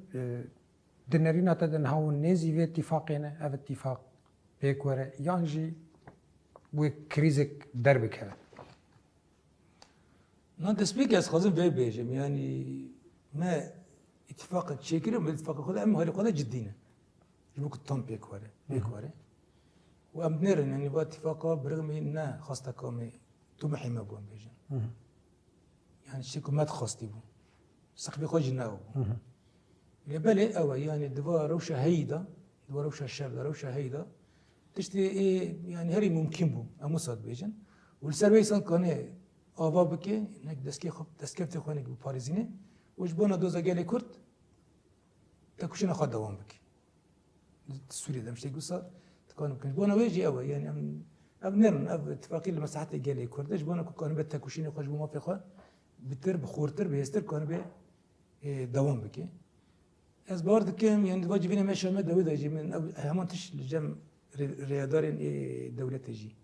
دنرينا تدن هاو نيزي في اتفاقنا اف اتفاق بيكوره يانجي و كريزك دربك هذا نان تسبيك يا خازن في بيجم يعني ما اتفاق تشيكر ما اتفاق خذ اما هذا قضيه جدينا يبوك التوم بيكوره وامنر يعني با اتفاق برغم انه خاصه كومي تمحي ما بون بيجم يعني شيكو ما تخاصتي بو سقبي خوج ناو بالي او يعني دوا روشه هيدا دوا روشه الشاب روشه هيدا تشتي ايه يعني هري ممكن بو امصاد بيجن والسيرفيسان كان آوا بکه نک دسکی خوب دسکفت خوانه که بپارزینه وش بانا دوزا گلی کرد تکوشنا خود دوام بکه سوري ده مش تقول تكون كان بانا ويجي أوه يعني ام نرن اب اتفاقي لمساحات قالي كردش بانا كان بتكوشين خوش بما في خو بتر بخورتر بهستر كان به دوام بكي از بارد كم يعني واجبين ماشي ما داود يجي من همانتش لجم ريادارين دولة يجي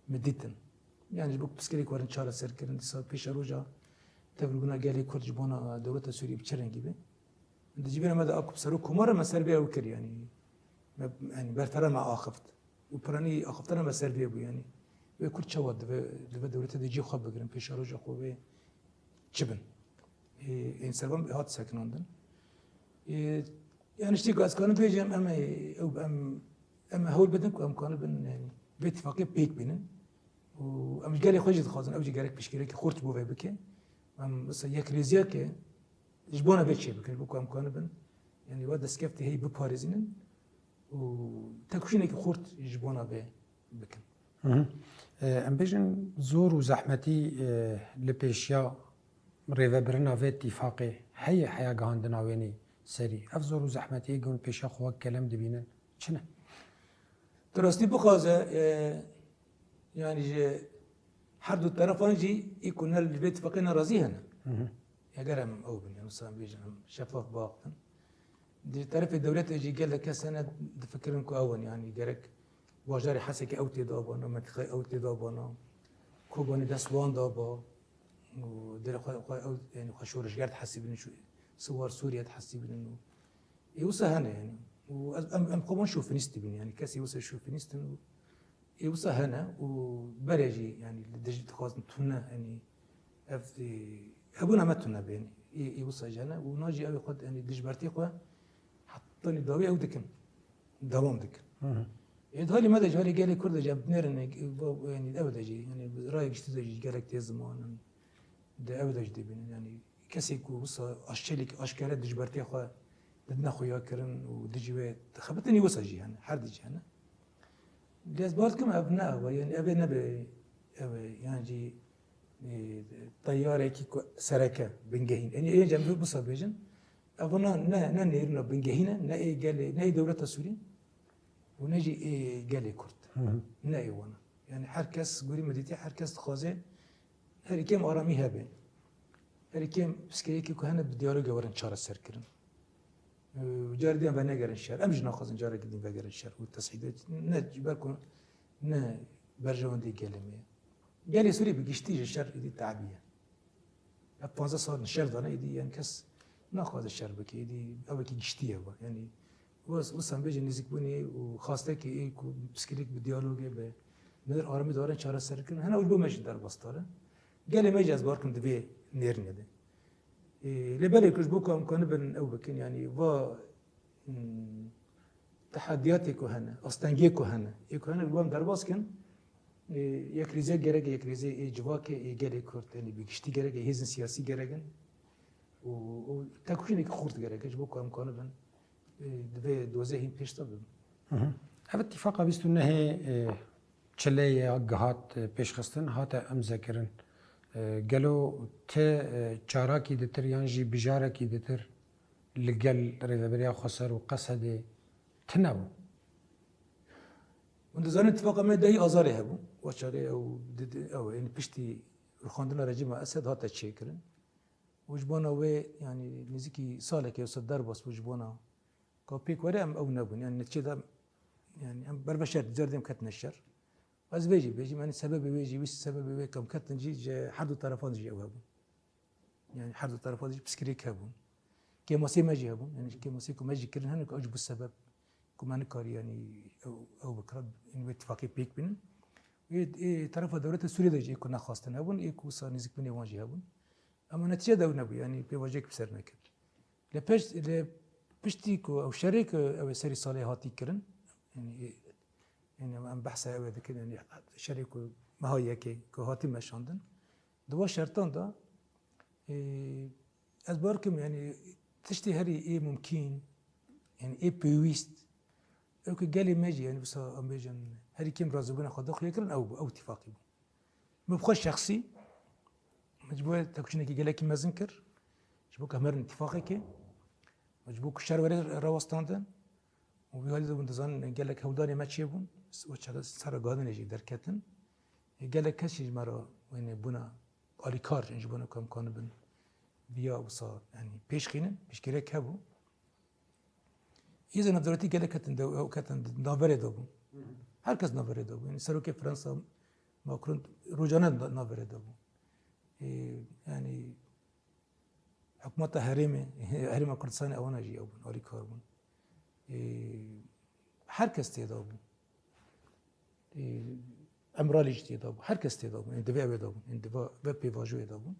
مديتن يعني بوك بسكري كورن شارع سركرن صار بيش روجا تبرقنا قالي كردش بانا دولة سوريا بتشرن جيبه انت جيبنا ماذا اكو بسرو كمره مسار بيها وكر يعني برترا مع اخفت وبراني اخفتنا مسار بيها بو يعني وكل شواد دولة دي جي خب بقرن بيش روجا خوبه چبن این سربم هات سکناندن يعني اشتي قاس كانوا بيجم اما هول بدن كم كانوا بن يعني باتفاقية بيك بينن وام قال خوجي خازن اوجي قالك بشكيري خورت بو بك ام بس ياك ريزياك جبونا بيتشي بك بو ام كانوا بن يعني واد سكفتي هي بباريزين وتكشينك خورت جبونا بك ام بيجن زور وزحمتي لبيشيا ريفبرنا في اتفاقي هي حياة قاندنا ويني سري افزور وزحمتي يقول بيشيا خوا كلام دبينن شنو درستي بخازه يعني حد الطرفين جي يكون البيت فقينا رزيهنا يا قرم او بن يعني صار بيجن شفاف باقن دي طرف الدولة يجي قال لك سنة تفكرن كو اون يعني قالك واجاري حسك او تدابنا ما تخي او تدابنا كوباني دسوان دابا ودير خو يعني خشورش قاعد تحسب انه شو صور سوريا تحسب انه يوصل هنا يعني وام قوم نشوف نستبين يعني كاسي يوصل شوف نستن يوصل هنا وبرجي يعني لدرجة خاص تنا يعني ابونا ما تنا بين يوصل هنا وناجي ابي قد يعني دجبرتي خو حطني داوي او دكن دوام دكن يدخلي ماذا جالي قال لي كرد جاب نيرن يعني ابدا جي يعني رايك اشتدي قال لك تي زمان ده ابدا جدي بين يعني كاسي كو وصل اشلك اشكال دجبرتي خو بدنا خويا كرن ودجوات خبتني وصل جي هنا حرد جي هنا جاز بالكم ابناء يعني ابي نبي يعني جي طياره كي سركه بنجهين يعني ايه جنب بص بيجن ابونا نا نيرنا بنجهينا نا ايه قال نا دوله سوريا ونجي ايه قال لي كرت نا ايه وانا يعني حركس قولي مديتي حركس خوازه هري كم ارامي هبه هري كم بسكيكي كهنا بديالوج ورن شار السركرن وجاردين بنجر الشر أمش ناخذ جار قديم بنجر الشر والتصعيدات نجبركم نا برجون دي كلمة قال سوري بقشتيج الشر دي تعبية أبانزا صار الشر ده دي يعني كس ناخذ الشر بكي دي أو بكي قشتيه يعني وصل بيجي نزيك بني وخاصة كي إيه بسكريك بديالوج ب نقدر أرمي دارن شار السركن هنا وجبوا ماشي دار بسطارة قال ما يجاز باركم دبي نيرني ده لبالك بوكم كان بن او بكن يعني و تحدياتك هنا استنجيك هنا يكون الوام درباس كن يكريزه جرك يكريزه جواك يجري كورت يعني بيشتي جرك هيزن سياسي جركن وتكوينك خورت جرك بوكم كان بن دبي دوزه هين بيش طب هذا اتفاق بيستو انه تشلي جهات بيش خستن هاتا ام ذاكرن قالوا ت جاراكي دتر يانجي بجاركي دتر لقال ريفبريا خسر وقصد تناو وندزان اتفاق ما داي ازاري هبو وشاري او يعني بيشتي الخاندنا رجيم اسد هاتا تشيكرن وجبونا وي يعني نزيكي صالك يوصل دربس وجبونا كوبيك ورام او نبن يعني نتشي يعني بربشر زردم كتن الشر بس بيجي يعني سبب بيجي وش سبب بيجي كم كتن جي حد الطرفان جي أوهبون يعني حد الطرفان جي بسكريك هبون كي ماسي ما جي هبون يعني كي ماسي كم جي كرن هنك أجب السبب كم أنا كاري يعني أو بكرد إن باتفاقي بيك بين إيه طرف الدولة السورية ده جي كنا خاصتن هبون إيه كوسا نزيك بني واجي هبون أما نتيجة ده نبي يعني بيواجهك بسرنا كده لبشتيكو أو شريك أو سري صالحاتي كرن يعني يعني ام بحث اوه ده كده يعني شريك ما هو يكي كهاتي مشاندن دوا شرطان ده از باركم يعني تشتي هري ايه ممكن يعني ايه بيويست او قالي ماجي يعني بس ام بيجن هري كيم رازبنا خدخ يكرن او اتفاقي مبخش شخصي مجبور تكشني كي قالك ما زنكر جبوك امر اتفاقي مجبوك شر رواستاندن وبيقول له بندزان قال لك هوداني ما تشيبون وشغل صار قادن يجي دركتن قال لك كشي مرة وين بنا أريكار إنج بنا كم كان بن بيا وصار يعني بيش خينن بيش كيرك هبو إذا نبدرتي قال لك كتن نافرة دابو هركز نافرة دابو يعني سروك فرنسا ماكرون روجانا نافرة دابو يعني حكومة هرم كردستان أونا جي أبون أريكار بون هركز تيدابو امرالي تيدابو هركز تيدابو يعني دفاع بيدابو يعني دفاع بيواجو يدابو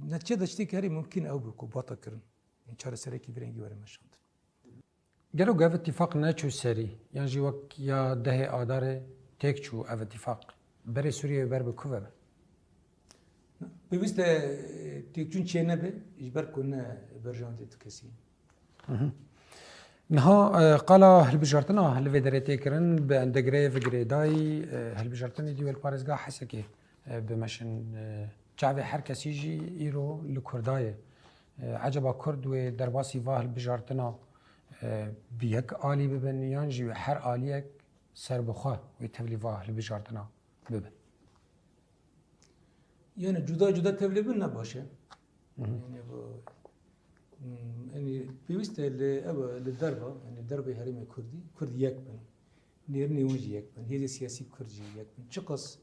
نتیجه داشتی که هری ممکن او بکو باتا کرن این چاره سری کی برنگی وره مشاند گلو گاو اتفاق نچو سری یعنی جی وک یا ده آداره تک چو او اتفاق بری سوریه بر بکوه به بویست تیکچون چه نبه اجبر کنه برجام دیت کسی نها قالا هالبجارتنا هالفيدريتي كرن باندغري فيغريداي هالبجارتنا ديول باريزغا حسكي بمشن جعبي حركة يجي إيرو لكرداية عجبا كرد ودرباسي فاه البجارتنا بيك آلي ببن يانجي وحر آليك سر بخواه ويتولي فاه البجارتنا ببن yani juda tevlebin ne başı yani bu yani piyiste le darba yani darba harime Kurdi yak ben nirni wajhi yak ben hizi siyasi Kurdi yak ben çıkas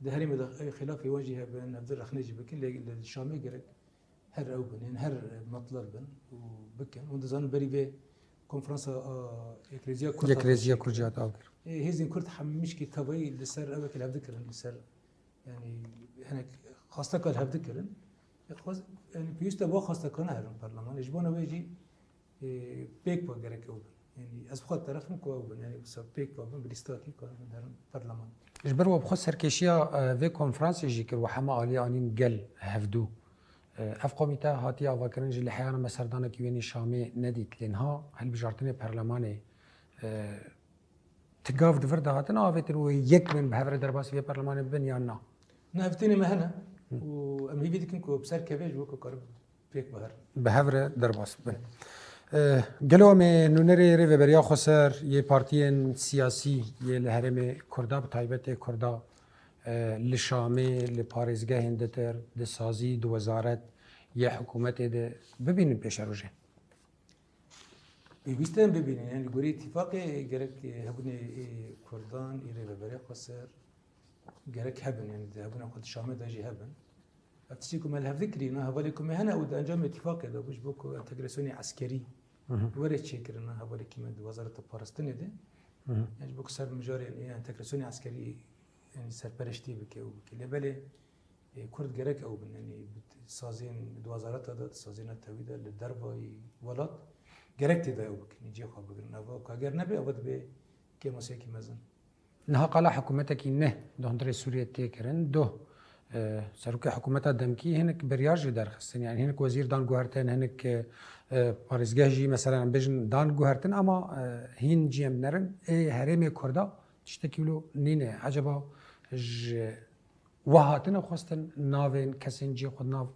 de harime de خلاف يواجه بين عبد الرحمن بكن للشامي gerek her ev ben yani her matlar ben وبكن und zan beri ve konferansa eklezya Kurd يكريزيا كرجات أوكر هزين كرد حمش ki tabayı لسر evvel هفذكرن لسر yani hani hasta kal hevdikirn yani piyiste bu hasta kana herin parlaman ejbana veji pek bu gerek o yani az bu tarafım ko yani bu pek bu bilistati ko herin parlaman إجبر وبخو سركشيا في كونفرنس يجيكر وحما علي أنين قل هفدو أف قوميتا هاتيا وكرنج اللي حيانا مسردانا كيويني شامي نديت لأنها هالبجارتني برلماني تقاف دفردا هاتنا أفتر ويك من بهفر درباس في برلماني بنيانا نهفتني مهنا وام هي بيدكن كو بسر كبيج وكو قرب بيك بهر بهفر درباس بن قالوا مي نونري ريفي بريا خسر يه بارتيين سياسي يه الهرم كردا بتايبت كردا لشامي لباريزگاه هندتر دسازي دو وزارت يه حكومت ده ببين بيش روجه بيستن ببين يعني غوري اتفاقي gerek هبني كردان ريفي بريا خسر gerek هبن يعني هبن قد شامي داجي هبن افتشيكم الهف ذكري انها هبالكم هنا ود انجام اتفاق ده بوش بوكو انتجراسيوني عسكري وريت شكر انها هبالكم وزاره البارستان ده يعني بوكو سر مجاري يعني انتجراسيوني عسكري يعني سرپرشتي بكي لبالي كرد gerek او بن يعني سازين وزارات ده سازين التويده للدربه ولات gerek ده او بك نجي خو بغنا وكاغر نبي ابد به كيموسيكي مزن نها قال حكومتك إنه دهندري سوريا تيكرن ده سروك حكومتها دمكي هناك برياج درخستن يعني هناك وزير دان جوهرتن هناك باريزگاه جي مثلا بيجن دان جوهرتن اما هين جيم نرن هرمي كردا تشتكيلو نينه عجبا وهاتنا خواستن ناوين كسن جي خود ناو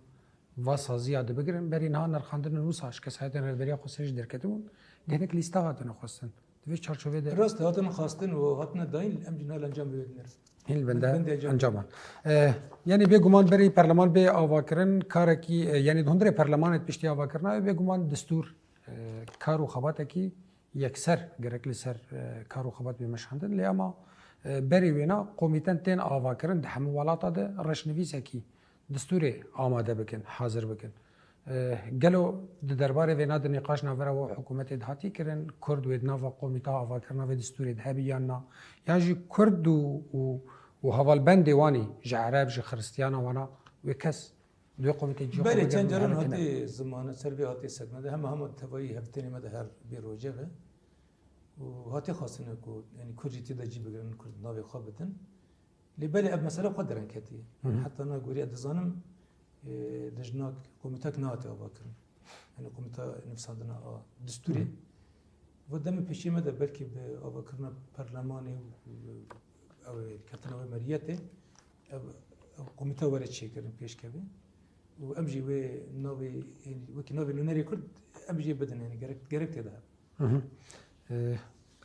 واسا زياده بگرن برين ها نرخاندن نوساش كسايتن البريا خسرج دركتون هناك ليستا هاتنا خواستن دوش چارچوبه ده راست هاتنا خواستن و هاتنا داين امجنا الانجام بيدنر هل بنده انجام يعني بيجومان بري برلمان بي آواکرن کارکی يعني دهندر برلمانت پشتی آواکرنا بيجومان دستور کارو خباته کی یکسر گرک لسر کارو خبات بمشهندن لیاما بري وینا قومیتن تین آواکرن ده همه ولاتا ده رشنویسه کی دستوری آماده بکن حاضر بکن قالوا دربار وینا د نقاش ناوره و حکومت دهاتی کرن کرد و ناوا قومیتا آواکرنا و دستوری دهبی یانا یاجی کرد و هوال بند وانی جعرب ج خريستيانا وانا وكس دو قومتي جو بله چندران هاتی زمان سربی هاتی سکنده هم تبایی هفتنی مده هر بیروجه و هاتی خواستنه کو یعنی کجی تی دجی بگرن کرد ناوی خوابتن لبالي اب مسألة قدرن كتي حتى انا قولي ادزانم لجناك قومتاك ناتي اباكر يعني قومتا نفس عندنا دستوري ودم بيشي مدى بلكي باباكرنا برلماني او كتنا مريته قومتا ورد شيكر بيش كبي وامجي و نوبي يعني وكي نوبي نونري كرد امجي بدن يعني جركت ده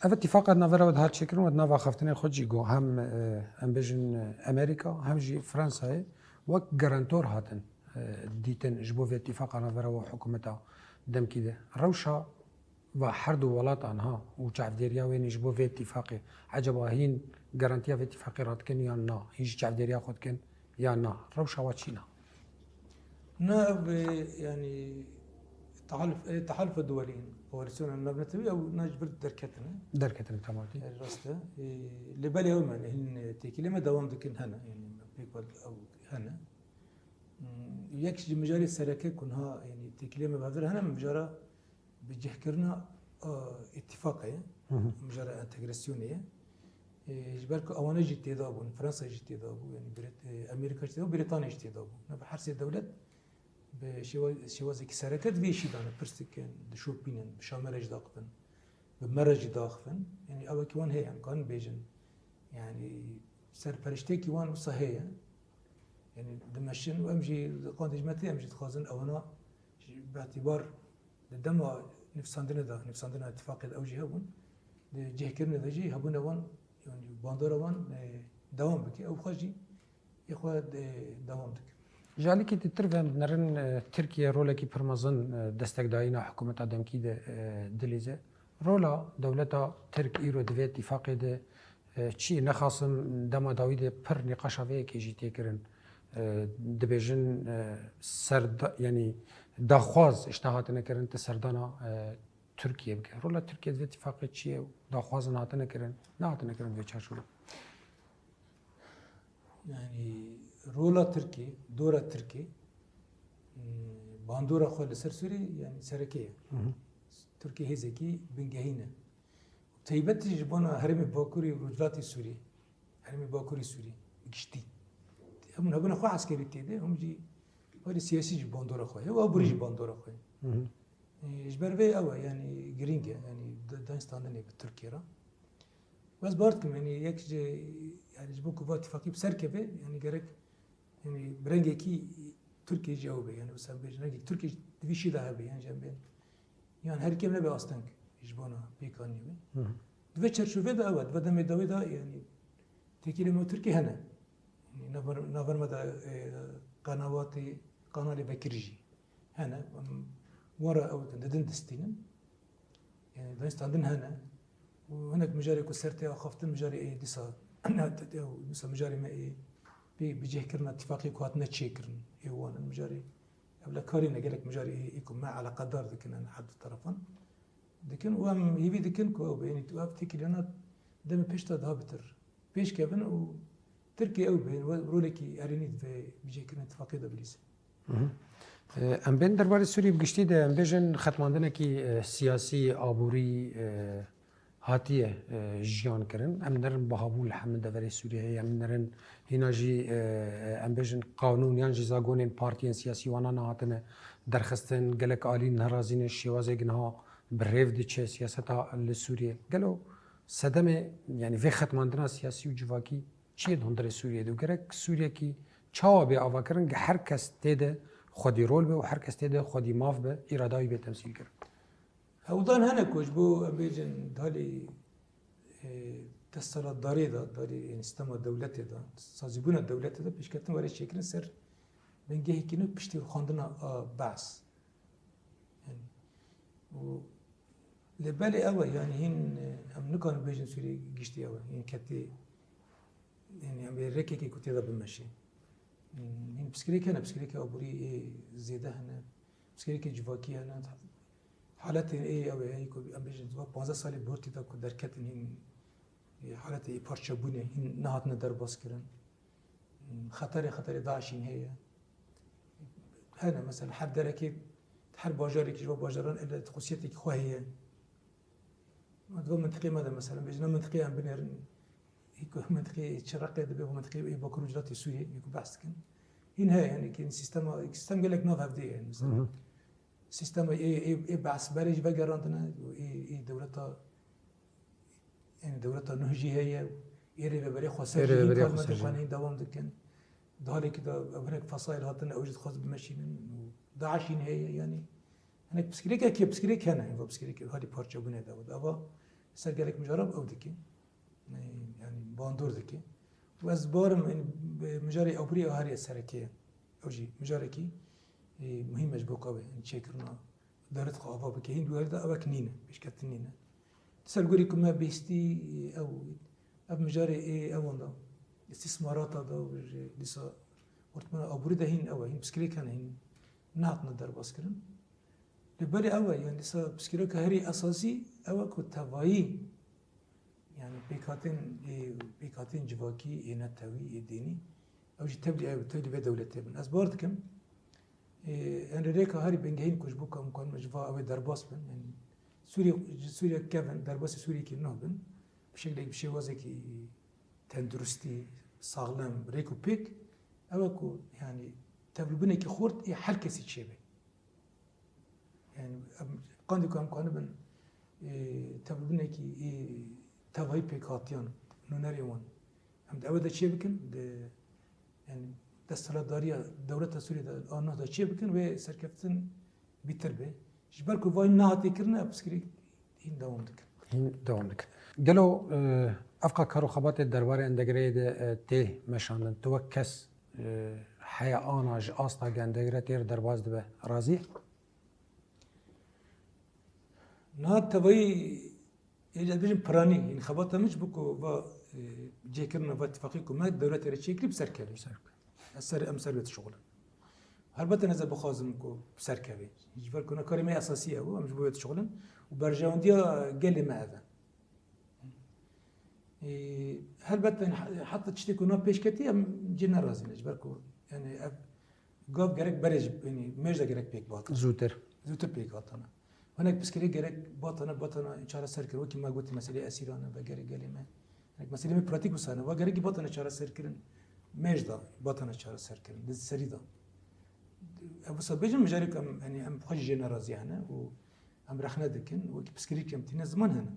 اتفاق نافرا ود هات شكل ود نافا خفتني خود جيجو هم ام بيجن امريكا هم جي فرنسا وك جارانتور هاتن ديتن جبو في اتفاق نافرا وحكومتها دم كده روشا وحرد ولات عنها وشعب ديريا وين يجبو في اتفاقي عجبا هين جارانتيا في اتفاقي راتكن يا نا هيج شعب ديريا خدكن يا نا روشا واتشينا نا يعني تحالف الدولين ورسونا النبنتوي او نجبر دركتنا تمامتي الراسته اللي بالي يوم يعني هن تيكي لما دوام دكن هنا يعني بيقول او هنا یک مجاری سرکه کنها یعنی تکلیه مبادر هنم مجارا بجه کرنا اتفاقه مجارا انتگراسیونیه جبر که آوانه جدی دابون فرانسه جدی دابو یعنی امریکا جدی دابو بریتانیا جدی دابو نه به هر سه دولت به شوازی که سرکت ویشی دانه پرستکن دشوپینن بشامرج داقفن بمرج داقفن یعنی اوه کیوان هی یعنی کان بیجن یعنی سرپرشته کیوان وصحیه يعني دمشن وامشي قاندج متى امشي تخازن اونا باعتبار دم نفساندنا دا نفساندنا اتفاق اوجي هبون جه كرنا دا جي هبون وان يعني باندور وان دوام بك او خجي يخواد دوام دك جالي كي تترفم نرن تركيا رولا كي برمزن دستك داينا حكومة ادم كي دليزه رولا دولتا ترك ايرو دوی اتفاق ده چی نخاسم دما داوید پر نقاشاوی که جی تکرن دبیجن سرد یعنی داخواز اشتهات نکردن تسردانا ترکیه بکه رولا ترکیه دوی اتفاق چیه داخواز نهات نکردن نهات نکردن دوی چارچوب يعني رولا تركي دورة تركي باندورا خو لسر سوري يعني سركيه تركي هزكي بنجهينه تيبت جبنا هرم باكوري رجلاتي سوري هرم باكوري سوري گشتي هم هبنا خو عسكري تيده هم جي ولي سياسي باندورا خو هو بريج باندورا خو اجبر بي او يعني جرينجا يعني دانستاندني بتركيا بس بارتكم يعني يك يعني جبوكو فات اتفاقي بسركبه يعني جرك يعني برنجي كي تركي جاوبه يعني بس برنجي تركي دفيشي ذهبي يعني جنبين يعني هر كم نبي أستنك يجبونه بيكاني بي دوی چرچوبه دا اول و دم دوی دا یعنی تکیل ما ترکی هنه نفر مدا قناة بکرجی هنه ورا او دندن دستینن يعني دانستاندن هنه وهناك مجاري كسرتي خفتن مجاري اي ديسا او مثلا مجاري ما اي بيجي كرنا اتفاقي كواتنا تشيكرن اي وانا مجاري قبل كاري نقلك مجاري يكون ما على قدر ذكن انا حد الطرفين دكن وام يبي دكن كو بين تواب تيكي لنا دم بيشتا دابتر بيش كابن و تركي او بين رولكي ارينيد في بيجي كنا اتفاقيه دبليس ام بين دربار سوري بگشتي ده ام بيجن ختماندنه کی سیاسی آبوری هاتیه جیان کرن ام نرن بهابول حمد دوري سوريا ام نرن هنا جي ام بيجن قانون يان جزاگونين پارتيان سياسي وانا هاتنه درخستن گلك عالي ناراضين شوازه گنها بريف دي چه سياستا لسوريا قالوا صدمه يعني في ختماندنا سياسي وجواكي چي هندر سوريا دو گرك سوريا كي چاوا بي اوا کرن هر کس تيده خودي رول به و هر کس تيده خودي ماف به اراداوي به تمثيل کرن هودان هنا كوش بو بيجن دالي تسرى داري دا داري يعني استمع دولتي دا سازيبون الدولتي دا بيش كتن وري شكل سر بنجي كينو بيشتي خاندنا بعث يعني و لبالي أوى يعني هن هم نكون بيجن سوري جشتي أوى يعني كتي يعني عم بيركي كي كنت هذا بمشي هن بسكريك أنا بسكريك أبوري زيادة هنا بسكريك جواكي هنا حالات إيه أوى يعني كو عم بيجن 15 سال بورتي دا كو دركتن هن حالات إيه بارشة بني هن نهاتنا در باس كرن خطر داعشين هي هنا مثلا حد دركي هر باجاری که جواب باجران الا خصوصیتی که خواهیه مدو منطقه ماذا مثلا بيجنا منطقه ام بنيرن يكون منطقه شرقيه دبي منطقه بكر وجلاتي سوريا يكون بحث كن هنا يعني كان سيستم قال لك نوف هفدي يعني مثلا سيستم اي بحث بريج بقرانتنا اي دولتها يعني دولتها نهجي هي يري بري خسر قانون دوام دكن دهالي كده هناك فصائل هاتنا اوجد خاص بمشين داعشين هي يعني هناك بسكريكا كي بسكريك هنا يعني بسكريك هذه بارشة بني داود أبا سرقلك مجرب أو دكي يعني باندور دكي وأزبارم يعني مجاري أوبري أو هاري السركية أوجي مجاري كي مهم مجبوق أوي يعني شكرنا دارت خافا بكين دوار ده أبا كنينة بيش كتنينة تسأل كما بيستي أو أب مجاري إيه أو ده استثمارات ده لسه ورتمنا أوبري ده هين أو هين بسكريك هنا هين نهاتنا در باز کرن لبالي أول يعني لسا بسكيرو كهري أساسي أول كتوائي يعني بيكاتين جواكي نتوي ديني او جي تبدي في دولتي بن از باردكم انا ريكا هاري بنجهين كوش بوكا مكان مجفا او درباس بن يعني سوريا كيفن درباس سوريا كي نوبن بشكل بشي وزكي تندرستي ساغلام ريكو بيك اوكو يعني تبلبني كي خورت حل كسي تشيبه يعني قاندي كان بن تبلبني كي تافاي بيك هاتيان نوناريوان هم دعوة شيء بكن يعني دستهلكداري دولة سوريا آنها دا شيء بكن و سرکفتن بیتر به جبر کو وای نهاتی کرنا بسکری این دوام دکن این دوام دکن گلو افقا کارو خبات درباره اندگری ته مشاندن تو کس حیا آناج آستا گندگره تیر درباز دبه راضی نه توی یه بیشتر پرانی این خبات همش بکو و جیکرنا و اتفاقی کو ما دولت رچیکلی بسرکلی أمسر بيت شغله هربت نزل بخازم كو بسركبي يجبر كنا كلمة أساسية هو مش بيت شغلن وبرجاونديا قال ما هذا هربت حطت شتي كنا بيش كتي جينا رازين يجبركو يعني قاب جرك برج يعني مش جرك بيك باطن زوتر بيك باطنا هناك بسكري جرك باطنا إن شاء الله سركر وكي ما قلت مسألة أسيرانة بجرك قال ما هناك مسألة من براتيك وسانة وجرك باطنا إن شاء الله سركرن مجدا باطنا شهر سركن دز سريدا بس بيجن مجارك يعني ام بخش جينا رازي هنا و ام رخنا دكن وكي بسكري كم تينا زمان هنا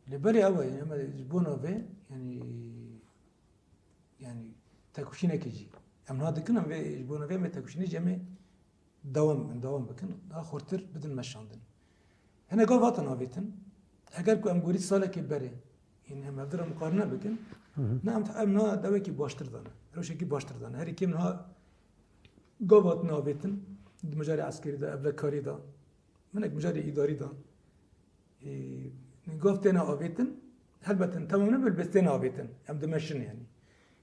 لبالي اول يعني اما جبونا في يعني تاكوشينا كيجي ام هذا كنا جبونا في ما تاكوشينا جمع دوام بكن اخرتر بدن مشاندن هنا قال باطنا فيتن اگر كو ام غوري سالا كبري يعني هم أقدر مقارنة بكن نعم أمنا دوائي باشتر دانا روشة كي باشتر دانا هري كي منها قابات نابتن مجاري عسكري دا أبلا كاري دا منك مجاري إداري دا قافتنا آبتن هلبتن تمامنا بالبستنا آبتن هم دمشن يعني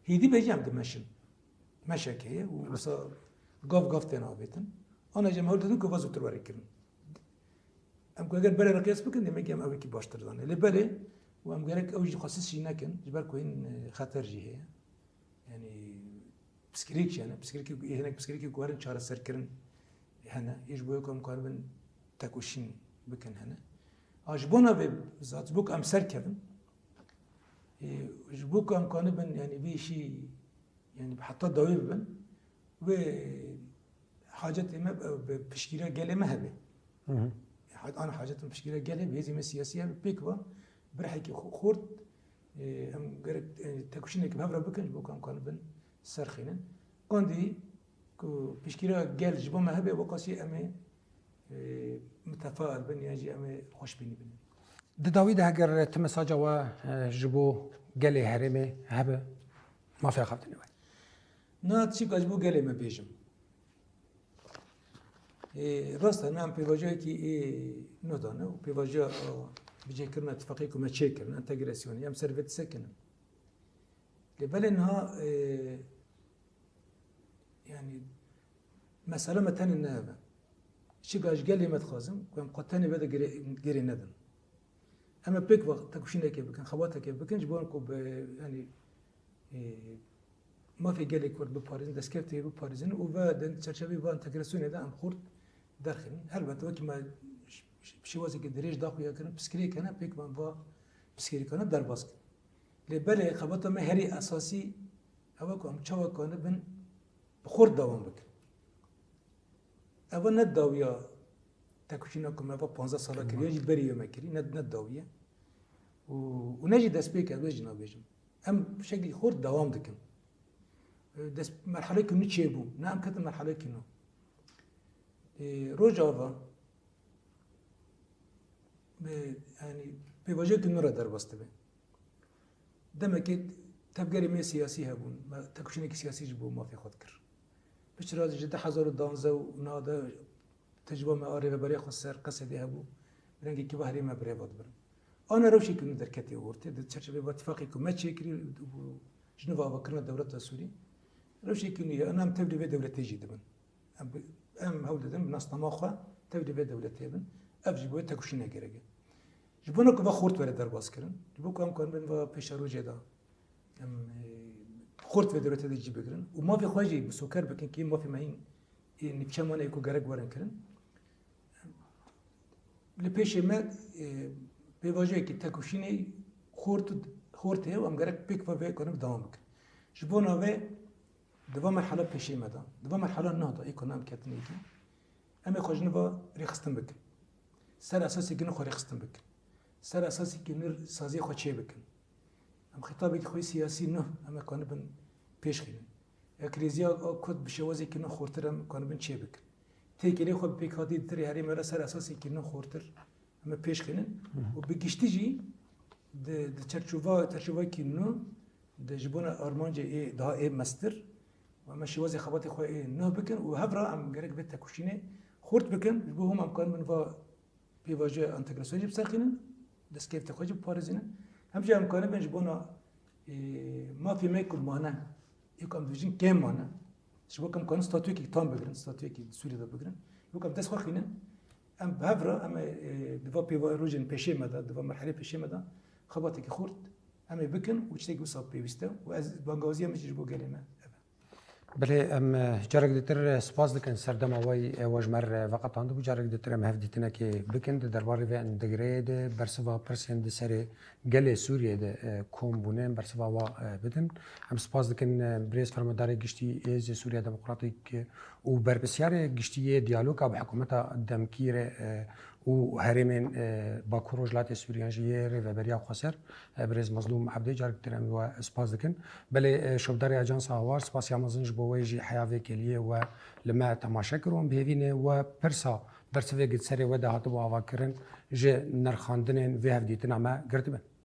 هي دي بيجي هم دمشن مشاك هي وصا قافتنا آبتن أنا جمع هولتن كو وازو ترواري كرن أم كو أقل بلا رقياس بكن دي ميجي هم أوي كي باشتر دانا اللي بالي وام قالك اوجي خصص شي نكن جبر كوين خطر جي هي يعني بسكريك يعني بسكريك هناك بسكريك كوارن شهر سركرن هنا يجبوكم كاربن تاكوشين بكن هنا اجبونا بذات بوك ام سركبن جبوكم كانبن يعني بي شيء يعني بحطات دويب بن و حاجات ما بشكيره قال ما هبه انا حاجات بشكيره قال بهزي سياسيه بيكوا برحكي خورد ام قرت تاكوشينك بهبره بكن بوكم كانبن سرخينن قاندي كو بشكيره قال جبو ما هبه وقاسي امي متفائل بن يجي امي خوش بيني بن داوود هاجر تمساجا و جبو قالي هرمي هبه ما في خاطرني وين نا تشي جبو قالي ما بيجم راست انا ام بيواجه كي نودانه وبيواجه بيجي كرنا اتفاقية ما تشيكر انتجراسيون يام سيرفيت سكن لبال انها يعني مسألة متن النابة شي قاش قال لي ما تخازم كان قتاني بدا جري ندن اما بيك وقت تكوشينا كيف كان خواتها كيف كان جبونكو يعني ما في قال لك ورد بباريزن دسكفتي بباريزن وفا دن تشرشبي با انتجراسيون هذا ام خورت داخل هل بتوكي ما بشي واسه قدريش داخل يكن بسكري كان بيك من با بسكري كان در باسك لبالي خبطه ما هري اساسي هواكو ام تشوا كان بن بخور دوام بك اول نداويا تاكوشيناكم ما 15 سنه كري يجي بري يوم كري نداويا ونجي داس بيك وجنا بيجم ام بشكل خور دوام دكن داس مرحله كن تشيبو نعم كانت مرحله كنو روجافا يعني بوجهك النور در بسته به دم اكيد تبقى رمي سياسي هبون ما تكوشنك سياسي جبو ما في خود كر بش راز جدا حزر الدانزا ونادا تجربه ما اري بري خسر قصدي هبو رنگي كي بحري ما بري بود برم انا روشي كن در كتي ورته د تشرشبه اتفاقي كو ما تشكري جنوبا بكرنا دوله السوري روشي كن انا متبدي به دولتي جدبن ام هول دم ناس طماخه تبدي به دولتي بن افجي بو تكوشنا جرجه جبونا كو بخورت ولا در باس كرن جبو كم كان بن و پیشرو جدا ام خورت و دولت دیجی بگیرن و ما في خواجی بسوکر بکن که ما في ماین نبچمانه کو گرگ ورن کرن لپیش ما به واژه که تکوشینه خورت و ام گرگ پیک و به کنم دوام بکن جبونا و دوام مرحله پیشی مدام دوام مرحله نهضه ایکونام کتنی کی اما خوجنه با ریخستن بکن سر اساسی که نخو ریخستن بکن سر اساسی که نر سازی خو چه بکن ام خطابی که خوی سیاسی نه اما کنه بن پیش خیلن کریزیا کد بشوازی که نه خورترم کنه بن چه بکن تیکلی خو پیک هادی تری هری مرا سر اساسی که نه خورتر اما پیش خیلن و بگشتی جی د ترچووا که نه د جبونا آرمانجا ده مستر و اما شوازی خباتی خو نه بکن و هفرا ام گرگ به تکوشینه خورد بکن بو هم امکان من و پیواژه انتگراسیونی بسخینن دسکیف تخوجی بپارزینن همچنین امکانه بنج بونا ما فی میکل مانه یکم دوجین کم مانه شو کم کن استاتوی کی تام بگیرن استاتوی کی سوری دا بگیرن یکم دست خورخینن ام بهفرا ام دوا پیوا روجن پیشه مدا دوا مرحله پیشه مدا خباتی کی خورد ام بکن و چتی گو صاحب پیوسته و از بانگازی هم چیز بو گلیمه بله ام جارك دتر سپاس دکن سردم اوای واجمر وقت عنده بجارك دتر ام هفدیتنا که بکن درباره و اندگرید برسوا پرسند سر گل سوریه ده کوم بونن برسوا و بدن ام سپاس دکن بریز فرماندار گشتی از سوریه دموکراتیک و بربسیار گشتی دیالوگ اب حکومت دمکیر و هرمن با کروجلات سوریانجیه و بریا خسر بریز مظلوم عبدی جارك دتر ام و سپاس دکن بله شبدار اجانس هوار سپاس یامزنج بویجی حیاوی کلیه و لما تماشا کرون بهوینه و پرسا برسوی گت سری و ده هاتو با آوا کرن جه نرخاندنین و هفدیتن اما گرتبن